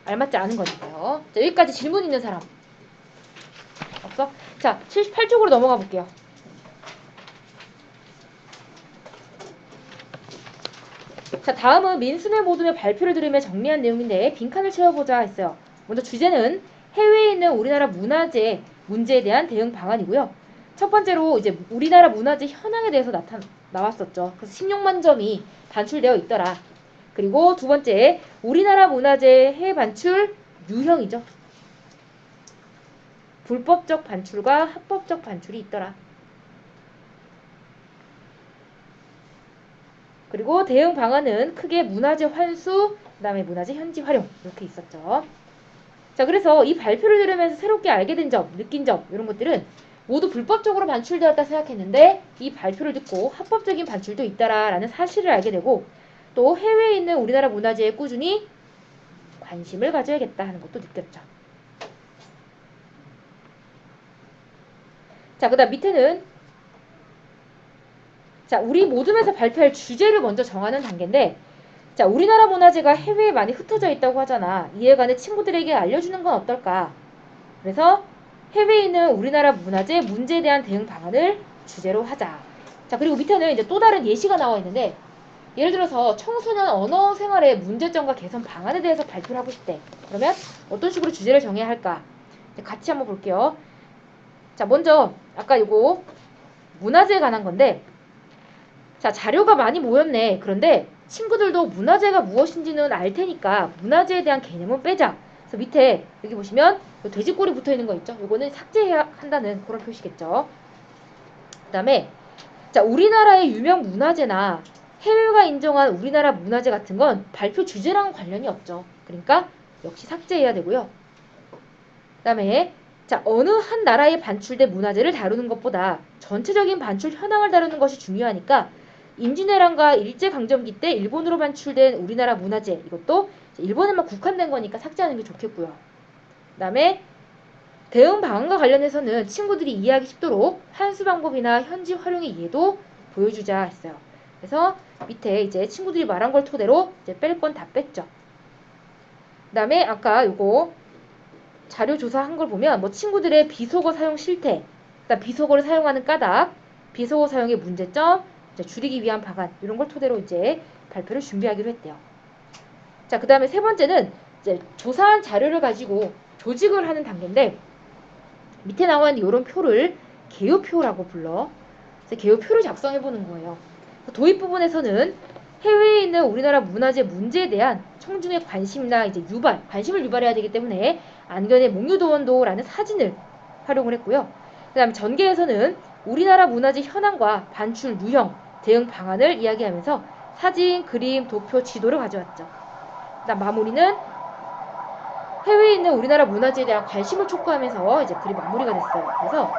알맞지 않은 거니까요. 자, 여기까지 질문 있는 사람 없어? 자, 78쪽으로 넘어가 볼게요. 자, 다음은 민수네 모둠의 발표를 들으며 정리한 내용인데 빈칸을 채워보자 했어요. 먼저 주제는 해외에 있는 우리나라 문화재 문제에 대한 대응 방안이고요. 첫 번째로 이제 우리나라 문화재 현황에 대해서 나왔었죠. 그래서 16만 점이 반출되어 있더라. 그리고 두 번째, 우리나라 문화재 해외 반출 유형이죠. 불법적 반출과 합법적 반출이 있더라. 그리고 대응 방안은 크게 문화재 환수, 그 다음에 문화재 현지 활용 이렇게 있었죠. 자, 그래서 이 발표를 들으면서 새롭게 알게 된 점, 느낀 점 이런 것들은 모두 불법적으로 반출되었다 생각했는데 이 발표를 듣고 합법적인 반출도 있다라는 사실을 알게 되고 또 해외에 있는 우리나라 문화재에 꾸준히 관심을 가져야겠다 하는 것도 느꼈죠. 자, 그 다음 밑에는 자, 우리 모둠에서 발표할 주제를 먼저 정하는 단계인데 자, 우리나라 문화재가 해외에 많이 흩어져 있다고 하잖아. 이에 관해 친구들에게 알려주는 건 어떨까? 그래서 해외에 있는 우리나라 문화재 문제에 대한 대응 방안을 주제로 하자. 자, 그리고 밑에는 이제 또 다른 예시가 나와 있는데 예를 들어서 청소년 언어 생활의 문제점과 개선 방안에 대해서 발표를 하고 싶대. 그러면 어떤 식으로 주제를 정해야 할까? 같이 한번 볼게요. 자, 먼저 아까 요거 문화재에 관한 건데, 자, 자료가 많이 모였네. 그런데 친구들도 문화재가 무엇인지는 알 테니까 문화재에 대한 개념은 빼자. 그래서 밑에 여기 보시면 요 돼지꼬리 붙어 있는 거 있죠? 요거는 삭제해야 한다는 그런 표시겠죠. 그다음에 자, 우리나라의 유명 문화재나 해외가 인정한 우리나라 문화재 같은 건 발표 주제랑 관련이 없죠. 그러니까 역시 삭제해야 되고요. 그다음에 자, 어느 한 나라에 반출된 문화재를 다루는 것보다 전체적인 반출 현황을 다루는 것이 중요하니까 임진왜란과 일제강점기 때 일본으로 반출된 우리나라 문화재, 이것도 일본에만 국한된 거니까 삭제하는 게 좋겠고요. 그다음에 대응 방안과 관련해서는 친구들이 이해하기 쉽도록 환수 방법이나 현지 활용의 예도 보여주자 했어요. 그래서 밑에 이제 친구들이 말한 걸 토대로 이제 뺄 건 다 뺐죠. 그다음에 아까 요거 자료 조사한 걸 보면 뭐 친구들의 비속어 사용 실태, 그다음 비속어를 사용하는 까닭, 비속어 사용의 문제점, 이제 줄이기 위한 방안 이런 걸 토대로 이제 발표를 준비하기로 했대요. 자, 그다음에 세 번째는 이제 조사한 자료를 가지고 조직을 하는 단계인데 밑에 나와 있는 이런 표를 개요표라고 불러. 그래서 개요표를 작성해 보는 거예요. 도입 부분에서는 해외에 있는 우리나라 문화재 문제에 대한 청중의 관심이나 이제 관심을 유발해야 되기 때문에 안견의 몽유도원도라는 사진을 활용을 했고요. 그 다음에 전개에서는 우리나라 문화재 현황과 반출 유형, 대응 방안을 이야기하면서 사진, 그림, 도표, 지도를 가져왔죠. 그 다음 마무리는 해외에 있는 우리나라 문화재에 대한 관심을 촉구하면서 이제 글이 마무리가 됐어요. 그래서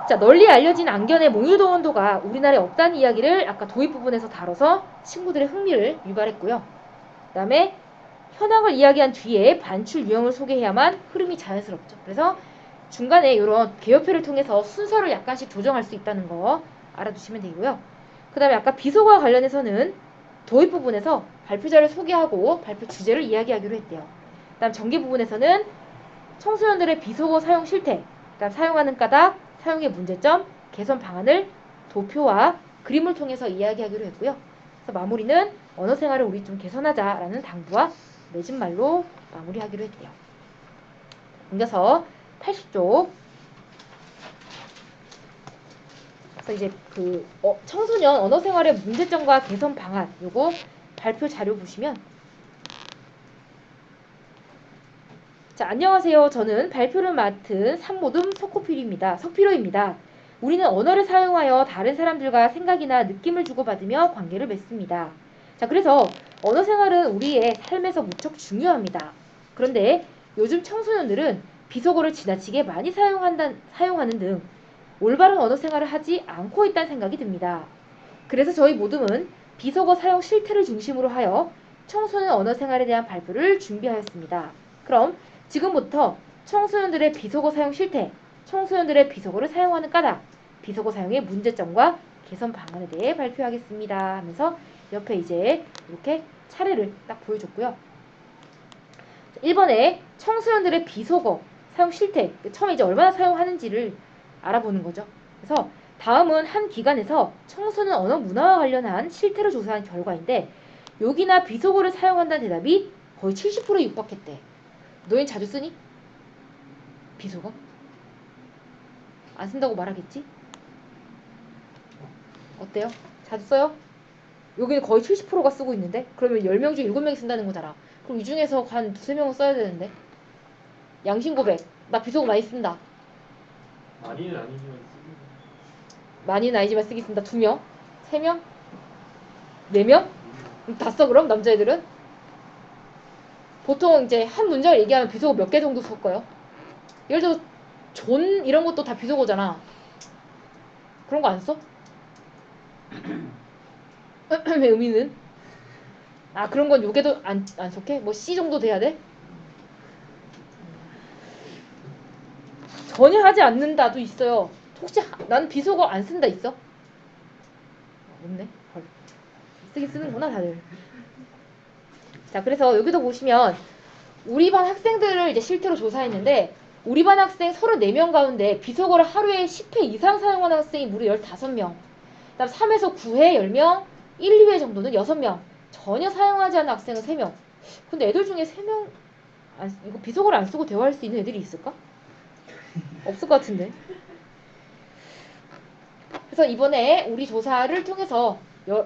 자, 널리 알려진 안견의 몽유도원도가 우리나라에 없다는 이야기를 아까 도입 부분에서 다뤄서 친구들의 흥미를 유발했고요. 그 다음에 현황을 이야기한 뒤에 반출 유형을 소개해야만 흐름이 자연스럽죠. 그래서 중간에 이런 개요표를 통해서 순서를 약간씩 조정할 수 있다는 거 알아두시면 되고요. 그 다음에 아까 비속어와 관련해서는 도입 부분에서 발표자를 소개하고 발표 주제를 이야기하기로 했대요. 그 다음 전개 부분에서는 청소년들의 비속어 사용 실태, 그 다음 사용하는 까닭, 사용의 문제점, 개선 방안을 도표와 그림을 통해서 이야기하기로 했고요. 그래서 마무리는 언어 생활을 우리 좀 개선하자라는 당부와 맺은 말로 마무리하기로 했대요. 옮겨서 80쪽. 그래서 이제 청소년 언어 생활의 문제점과 개선 방안 요거 발표 자료 보시면 자, 안녕하세요. 저는 발표를 맡은 산모듬 석필호입니다. 우리는 언어를 사용하여 다른 사람들과 생각이나 느낌을 주고받으며 관계를 맺습니다. 자, 그래서 언어 생활은 우리의 삶에서 무척 중요합니다. 그런데 요즘 청소년들은 비속어를 지나치게 많이 사용하는 등 올바른 언어 생활을 하지 않고 있다는 생각이 듭니다. 그래서 저희 모둠은 비속어 사용 실태를 중심으로 하여 청소년 언어 생활에 대한 발표를 준비하였습니다. 그럼 지금부터 청소년들의 비속어 사용 실태, 청소년들의 비속어를 사용하는 까닭, 비속어 사용의 문제점과 개선 방안에 대해 발표하겠습니다. 하면서 옆에 이제 이렇게 차례를 딱 보여줬고요. 1번에 청소년들의 비속어 사용 실태, 처음에 이제 얼마나 사용하는지를 알아보는 거죠. 그래서 다음은 한 기관에서 청소년 언어 문화와 관련한 실태를 조사한 결과인데 욕이나 비속어를 사용한다는 대답이 거의 70%에 육박했대. 너희는 자주 쓰니? 비속어? 안 쓴다고 말하겠지? 어때요? 자주 써요? 여기는 거의 70%가 쓰고 있는데? 그러면 10명 중에 7명이 쓴다는 거잖아. 그럼 이 중에서 한 2-3명은 써야 되는데? 양심 고백. 나 비속어 많이 쓴다. 많이는 아니지만 쓰긴. 많이는 아니지만 쓰기 쓴다. 2명? 3명? 4명? 다 써 그럼 남자애들은? 보통 이제 한 문장을 얘기하면 비속어 몇 개 정도 섞어요? 예를 들어 존 이런 것도 다 비속어잖아. 그런 거 안 써? 왜 의미는? 아, 그런 건 요게도 안 속해? 뭐 C 정도 돼야 돼? 전혀 하지 않는다도 있어요. 혹시 나는 비속어 안 쓴다 있어? 없네. 헐. 쓰긴 쓰는구나 다들. 자, 그래서 여기도 보시면 우리 반 학생들을 이제 실제로 조사했는데 우리 반 학생 34명 가운데 비속어를 하루에 10회 이상 사용하는 학생이 무려 15명. 그다음 3에서 9회 10명, 1, 2회 정도는 6명. 전혀 사용하지 않는 학생은 3명. 근데 애들 중에 3명 이거 비속어를 안 쓰고 대화할 수 있는 애들이 있을까? 없을 것 같은데. 그래서 이번에 우리 조사를 통해서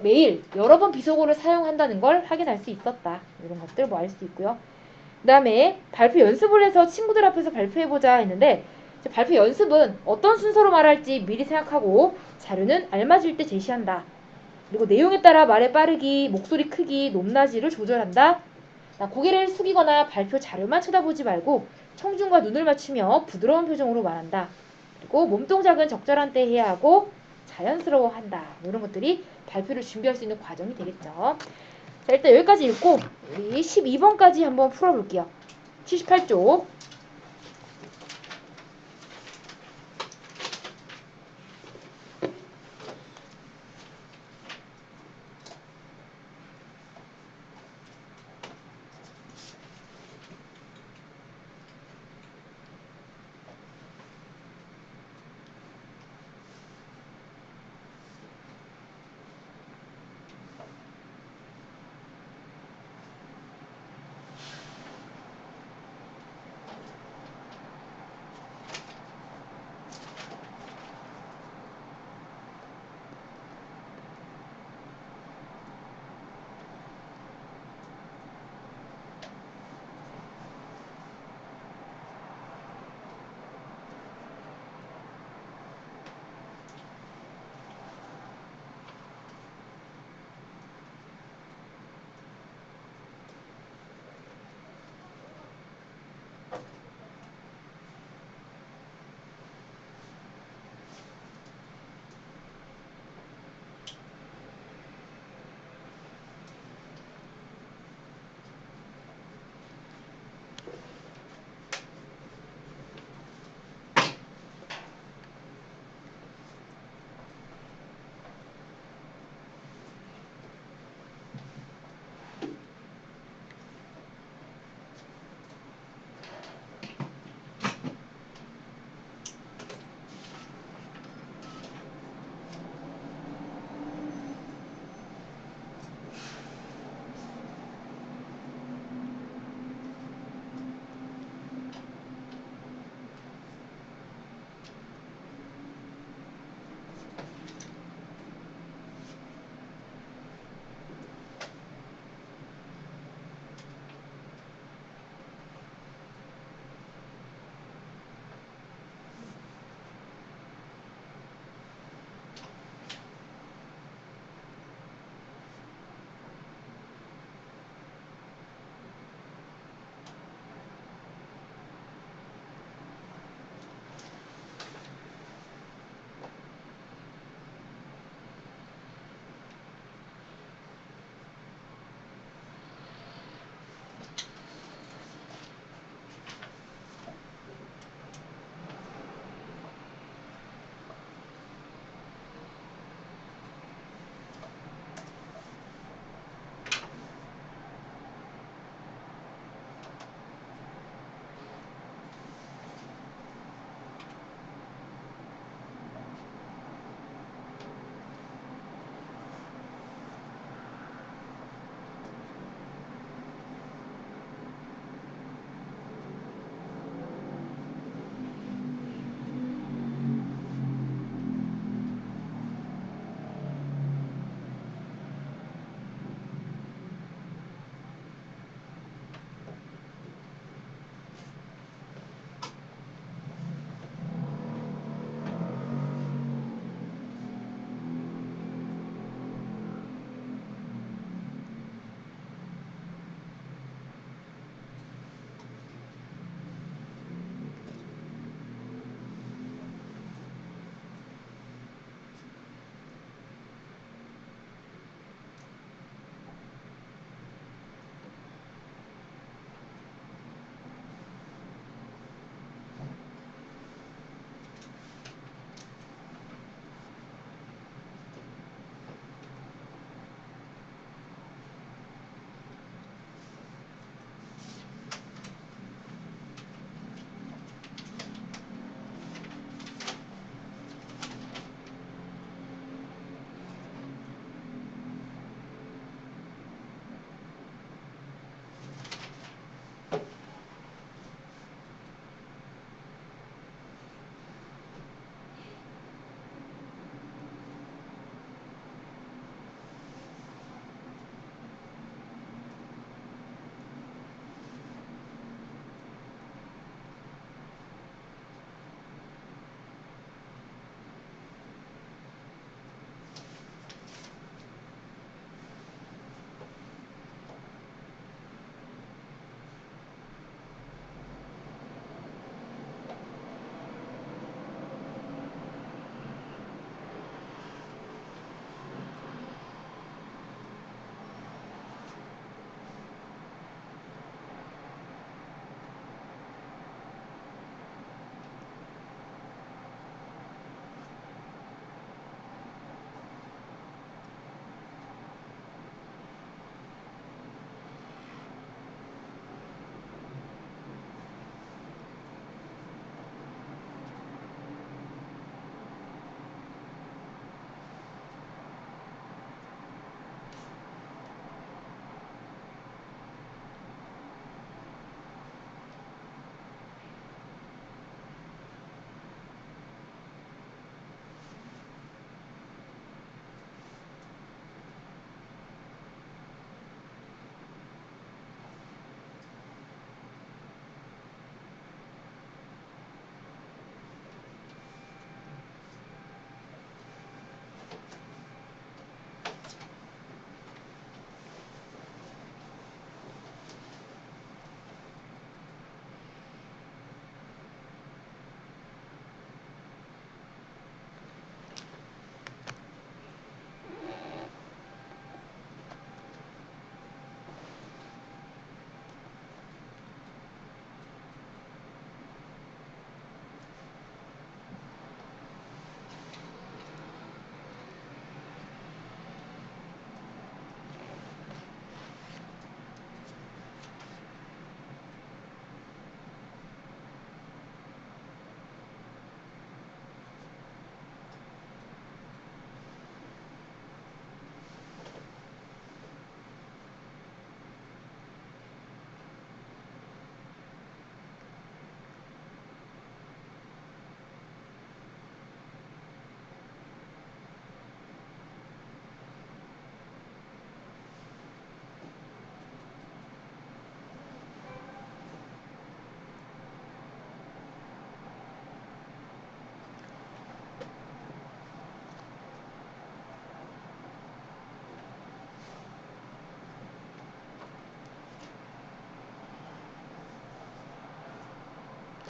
매일 여러 번 비속어를 사용한다는 걸 확인할 수 있었다. 이런 것들 뭐 알 수 있고요. 그 다음에 발표 연습을 해서 친구들 앞에서 발표해보자 했는데 이제 발표 연습은 어떤 순서로 말할지 미리 생각하고 자료는 알맞을 때 제시한다. 그리고 내용에 따라 말의 빠르기, 목소리 크기, 높낮이를 조절한다. 고개를 숙이거나 발표 자료만 쳐다보지 말고 청중과 눈을 맞추며 부드러운 표정으로 말한다. 그리고 몸동작은 적절한 때 해야 하고 자연스러워한다. 이런 것들이 발표를 준비할 수 있는 과정이 되겠죠. 자, 일단 여기까지 읽고 우리 12번까지 한번 풀어볼게요. 78쪽.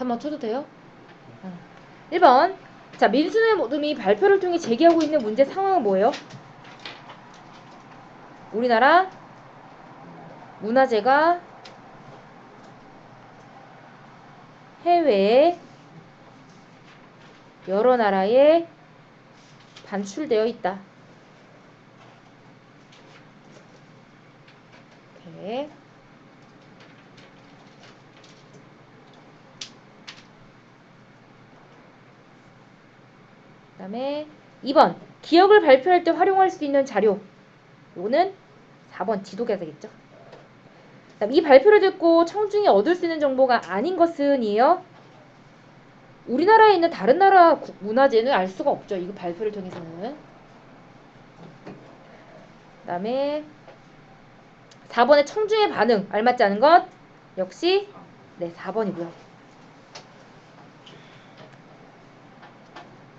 답 맞춰도 돼요? 1번. 자, 민수네 모둠이 발표를 통해 제기하고 있는 문제 상황은 뭐예요? 우리나라 문화재가 해외에 여러 나라에 반출되어 있다. 오케이. 그 다음에 2번. 기억을 발표할 때 활용할 수 있는 자료. 요거는 4번 지도가 되겠죠. 그다음 이 발표를 듣고 청중이 얻을 수 있는 정보가 아닌 것은 이에요. 우리나라에 있는 다른 나라 문화재는 알 수가 없죠. 이거 발표를 통해서는. 그 다음에 4번의 청중의 반응 알맞지 않은 것 역시 네 4번이고요.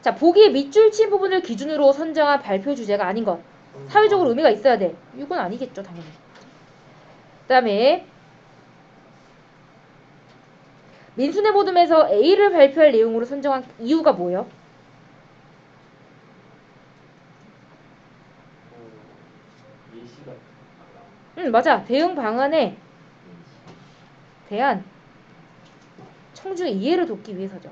자, 보기의 밑줄 친 부분을 기준으로 선정한 발표 주제가 아닌 것. 사회적으로 의미가 있어야 돼. 이건 아니겠죠, 당연히. 그 다음에 민수네 모둠에서 A를 발표할 내용으로 선정한 이유가 뭐예요? 예시가 맞아. 대응 방안에 대한 청중의 이해를 돕기 위해서죠.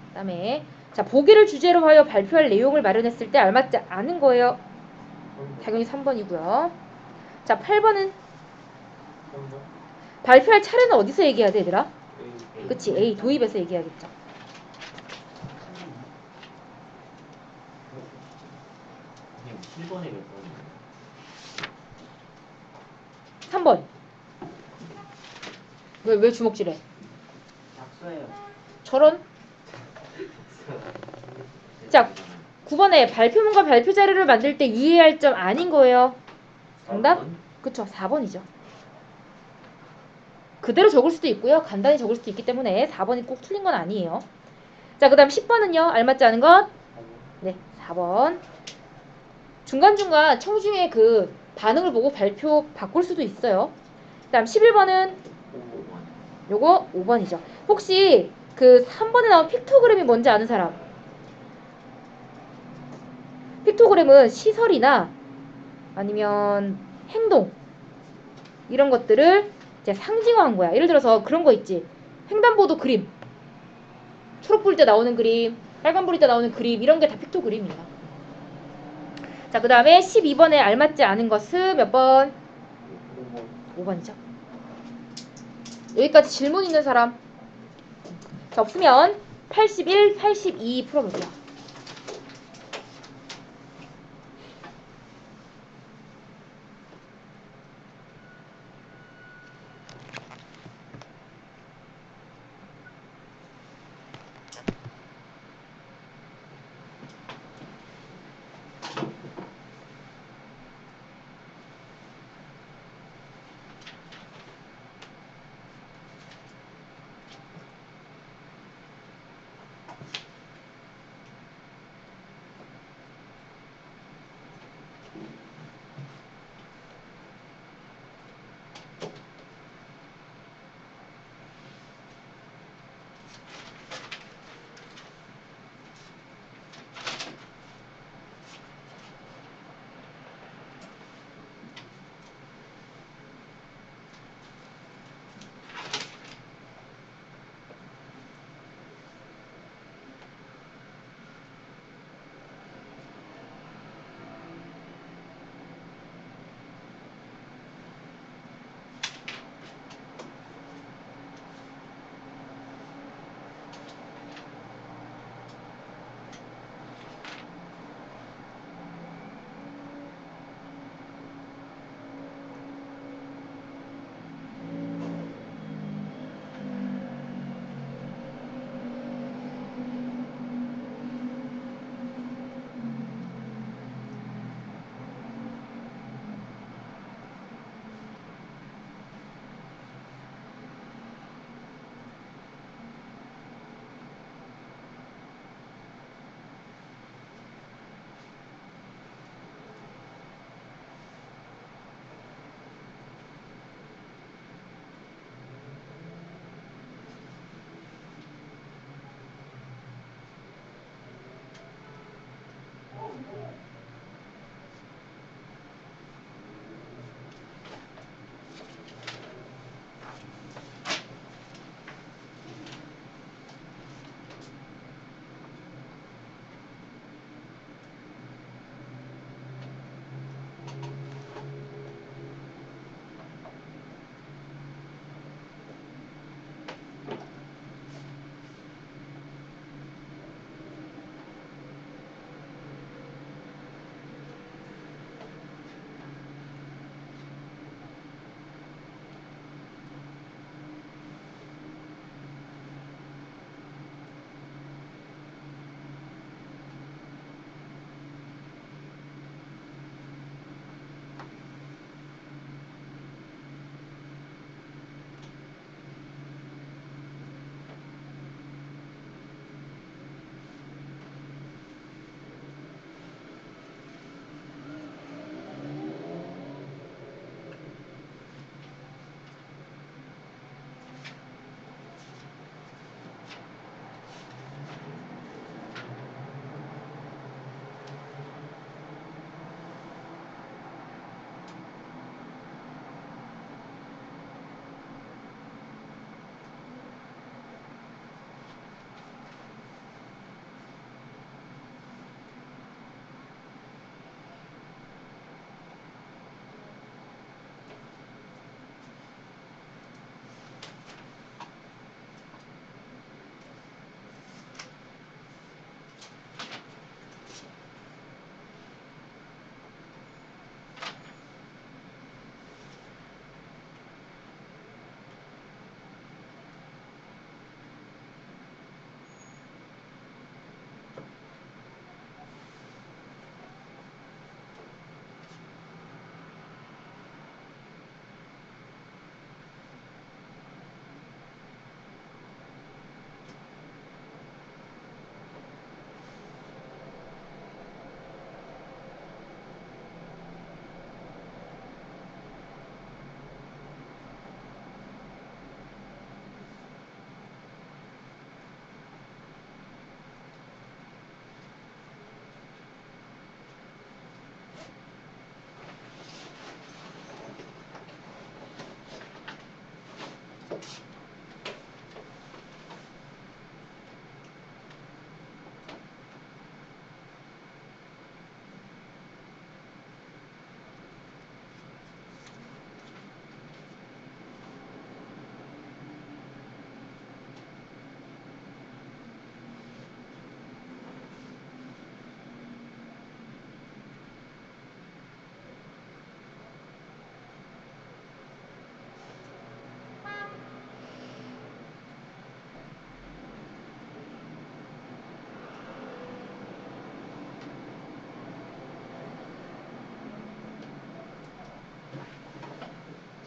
그 다음에 자, 보기를 주제로 하여 발표할 내용을 마련했을 때 알맞지 않은 거예요. 당연히 3번이고요. 자, 8번은 발표할 차례는 어디서 얘기해야 돼, 얘들아? 그치, A 도입에서 얘기해야겠죠. 7번에 몇 번? 3번. 왜 주먹질해? 작수해요. 저런. 자, 9번에 발표문과 발표 자료를 만들 때 유의할 점 아닌 거예요. 정답? 그쵸, 4번이죠. 그대로 적을 수도 있고요. 간단히 적을 수도 있기 때문에 4번이 꼭 틀린 건 아니에요. 자, 그 다음 10번은요. 알맞지 않은 것? 네, 4번. 중간중간 청중의 그 반응을 보고 발표 바꿀 수도 있어요. 그 다음 11번은 5번. 요거 5번이죠. 혹시 그 3번에 나온 픽토그램이 뭔지 아는 사람? 픽토그램은 시설이나 아니면 행동 이런 것들을 이제 상징화한 거야. 예를 들어서 그런 거 있지. 횡단보도 그림. 초록불 때 나오는 그림, 빨간불일 때 나오는 그림 이런 게 다 픽토그림이야. 자, 그 다음에 12번에 알맞지 않은 것은 몇 번? 5번이죠. 여기까지 질문 있는 사람? 자, 없으면 81, 82 풀어볼게요.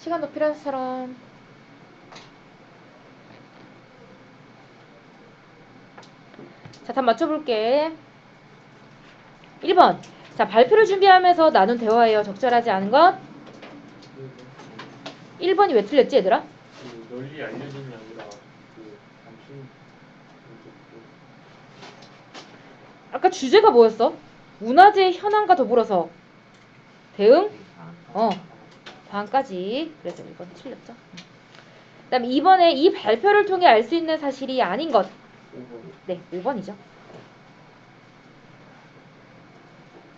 시간 더 필요한 사람. 자, 답 맞춰볼게. 1번. 자, 발표를 준비하면서 나눈 대화예요. 적절하지 않은 것. 1번이 왜 틀렸지, 얘들아? 그 널리 알려진이 아니라 그 단순 아까 주제가 뭐였어? 문화재 현황과 더불어서 대응? 다음까지. 그래서 1번이 틀렸죠. 그 다음에 2번에 이 발표를 통해 알 수 있는 사실이 아닌 것. 5번 네, 5번이죠.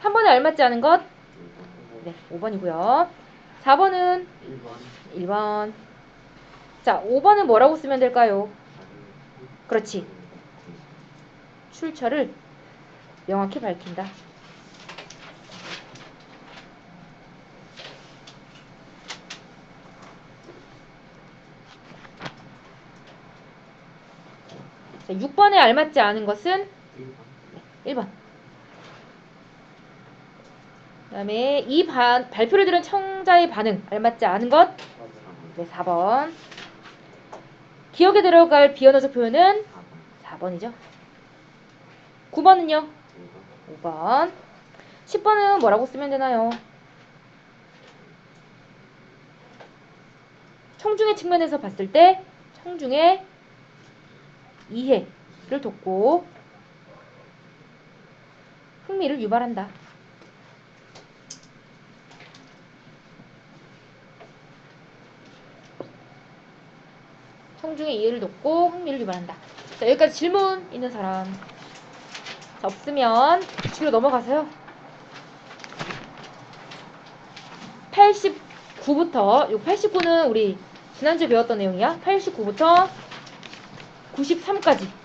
3번에 알맞지 않은 것. 네, 5번이고요. 4번은 1번 1번. 자, 5번은 뭐라고 쓰면 될까요? 그렇지. 출처를 명확히 밝힌다. 자, 6번에 알맞지 않은 것은 1번. 그 다음에 이 발표를 들은 청자의 반응 알맞지 않은 것. 네, 4번. 기억에 들어갈 비언어적 표현은 4번이죠. 9번은요? 5번. 10번은 뭐라고 쓰면 되나요? 청중의 측면에서 봤을 때 청중의 이해를 돕고 흥미를 유발한다. 청중의 이해를 돕고 흥미를 유발한다. 자, 여기까지 질문 있는 사람. 자, 없으면 뒤로 넘어가세요. 89부터, 요 89는 우리 지난주에 배웠던 내용이야. 89부터 93까지.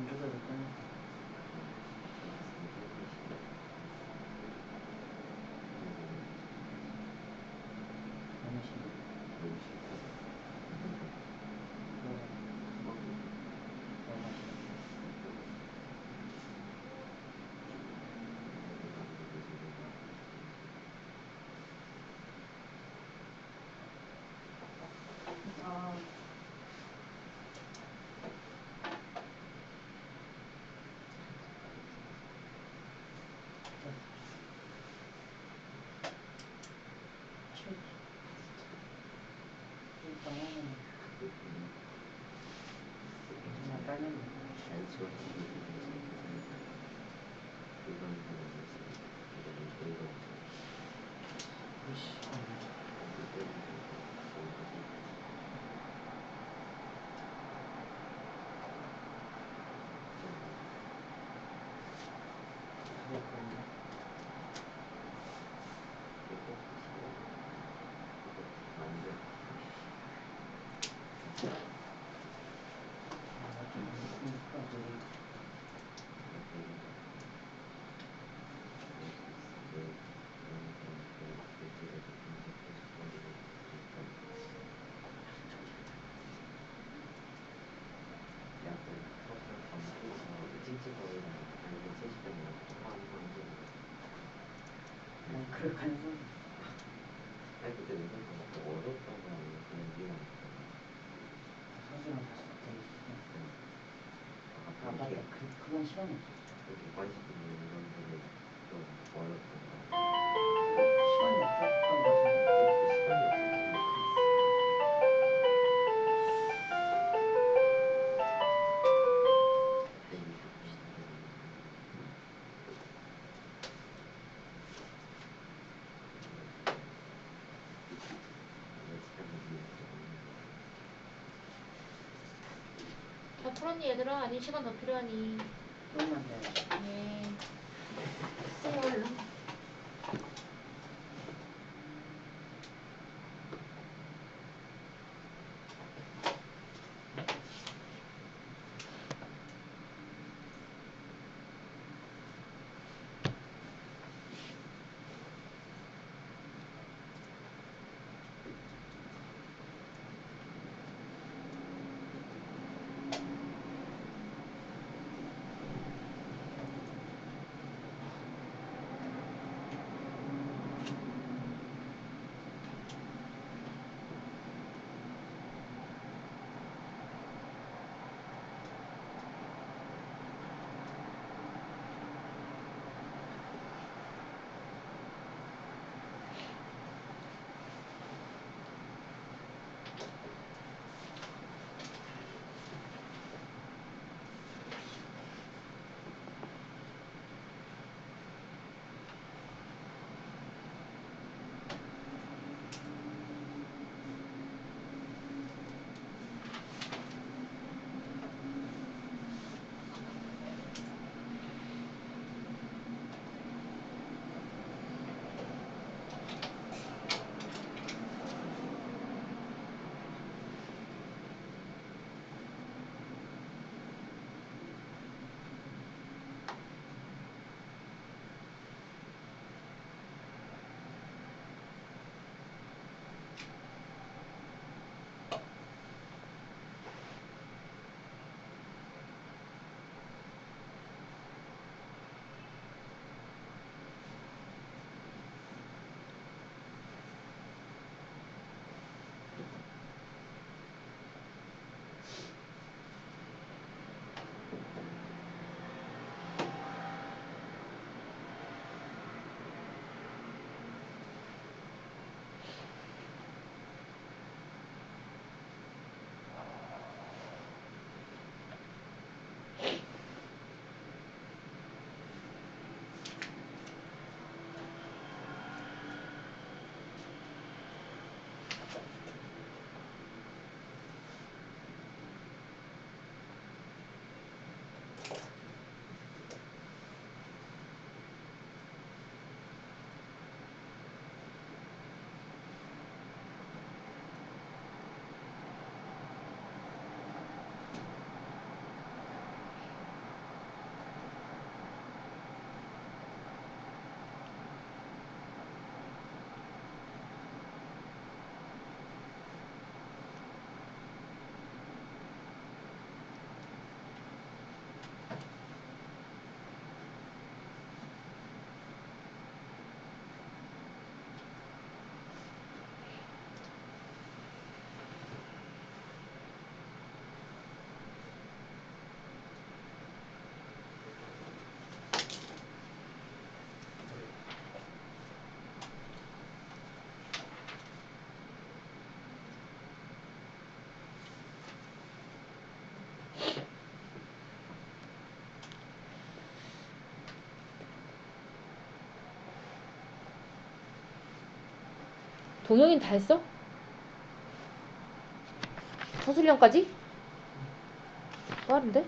안 죽어도 끝났어. 너무 심해. 너무 심해. 아, 그냥 따면 그럴 가능성 선수랑 봤을 때 아 맞다 그건 시간이 없었어. 시간이 없었던 것 같은데. 다 풀었니 얘들아? 아니 시간 더 필요하니? 조금만 더 해야지. 네. 동영이는 다 했어? 서술형까지? 빠른데?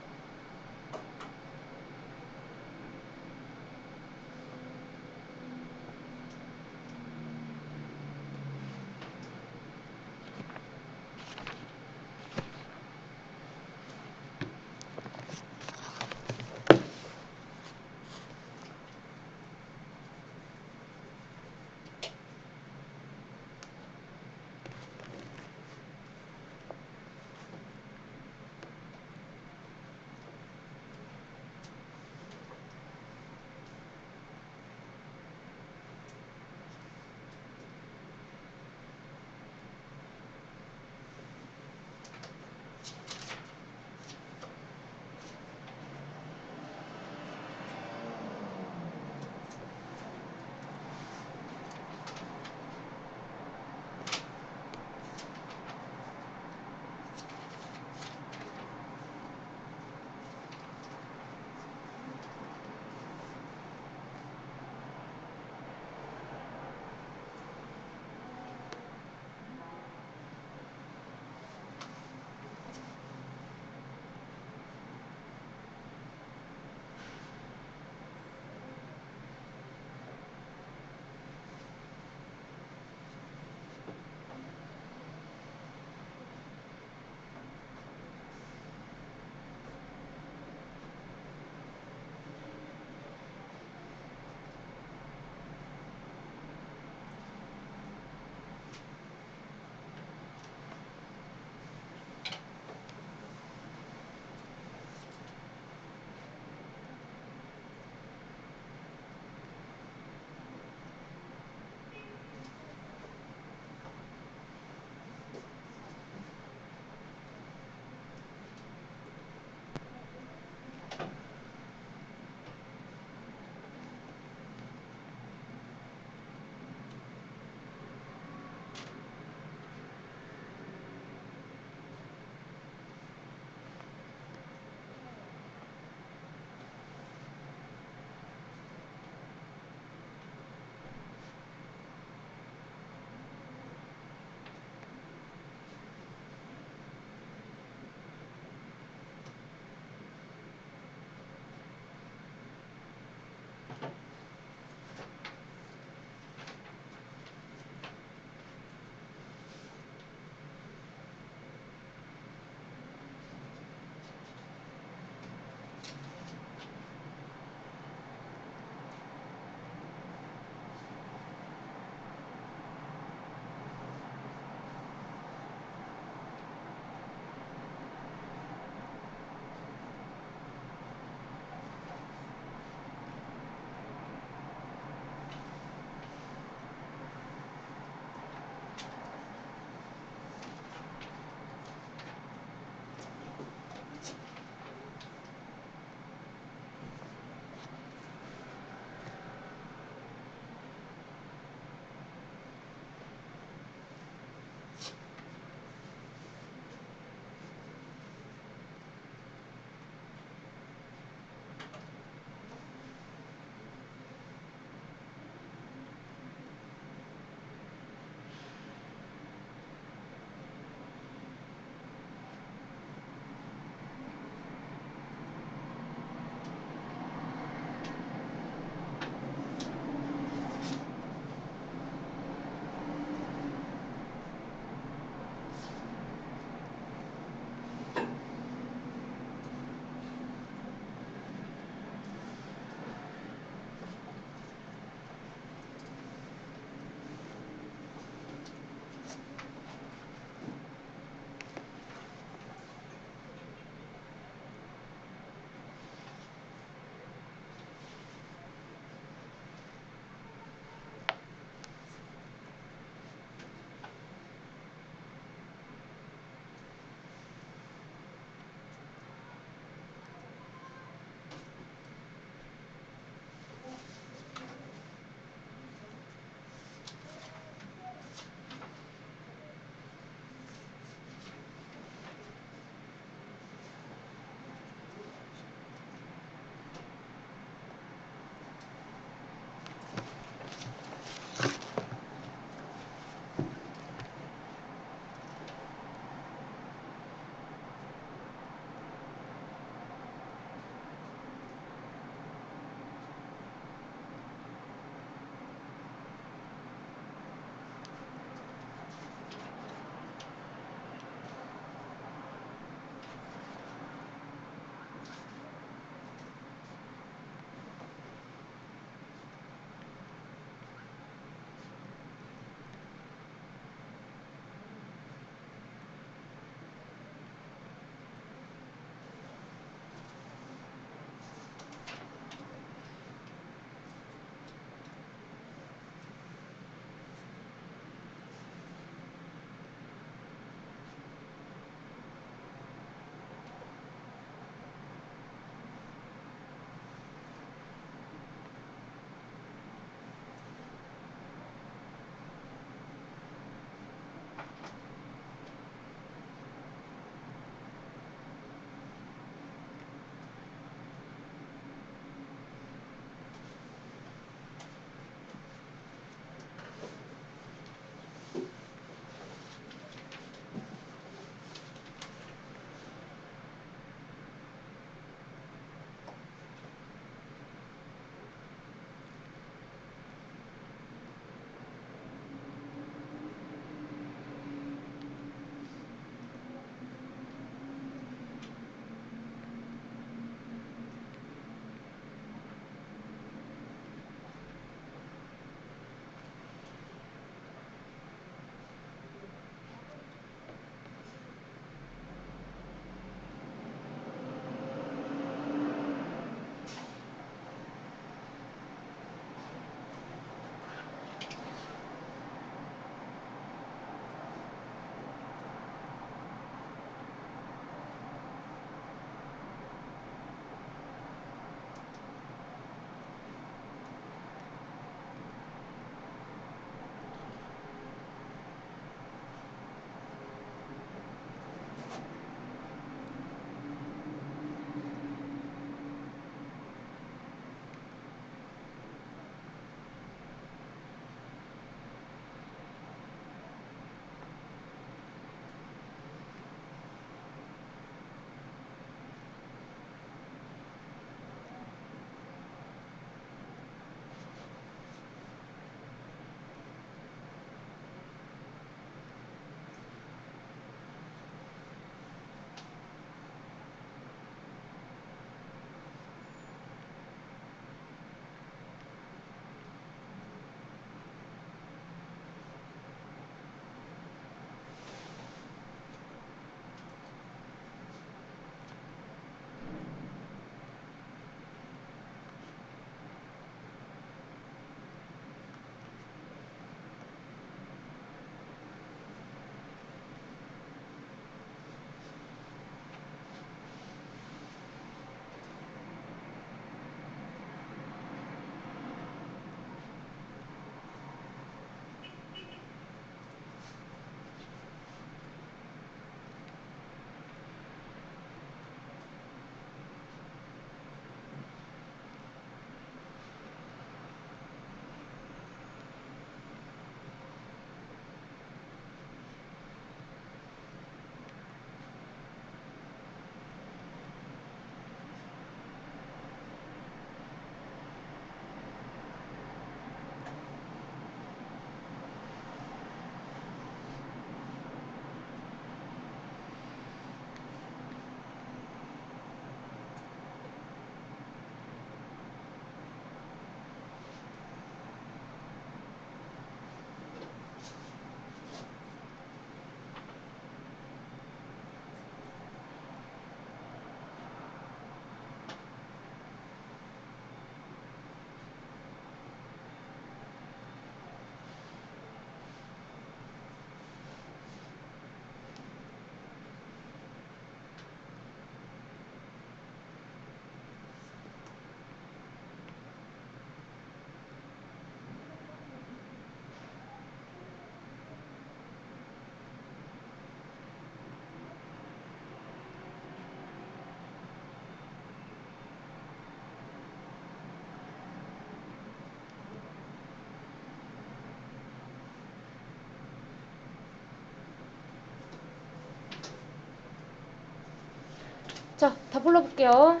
자, 다 불러볼게요.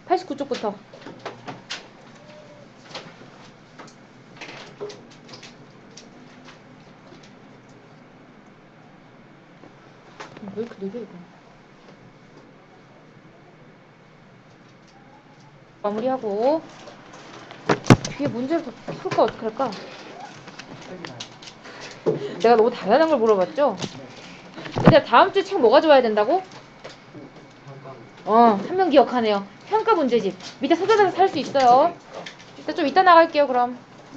89쪽부터. 왜 이렇게 느려, 이거? 마무리하고. 뒤에 문제를 더 풀까, 어떻게 할까? 여기 나요. 내가 너무 당연한 걸 물어봤죠? 일단 다음 주에 책 뭐가 좋아야 된다고? 평가 한 명 기억하네요. 평가 문제집. 밑에 서점에서 살 수 있어요. 일단 좀 이따 나갈게요, 그럼.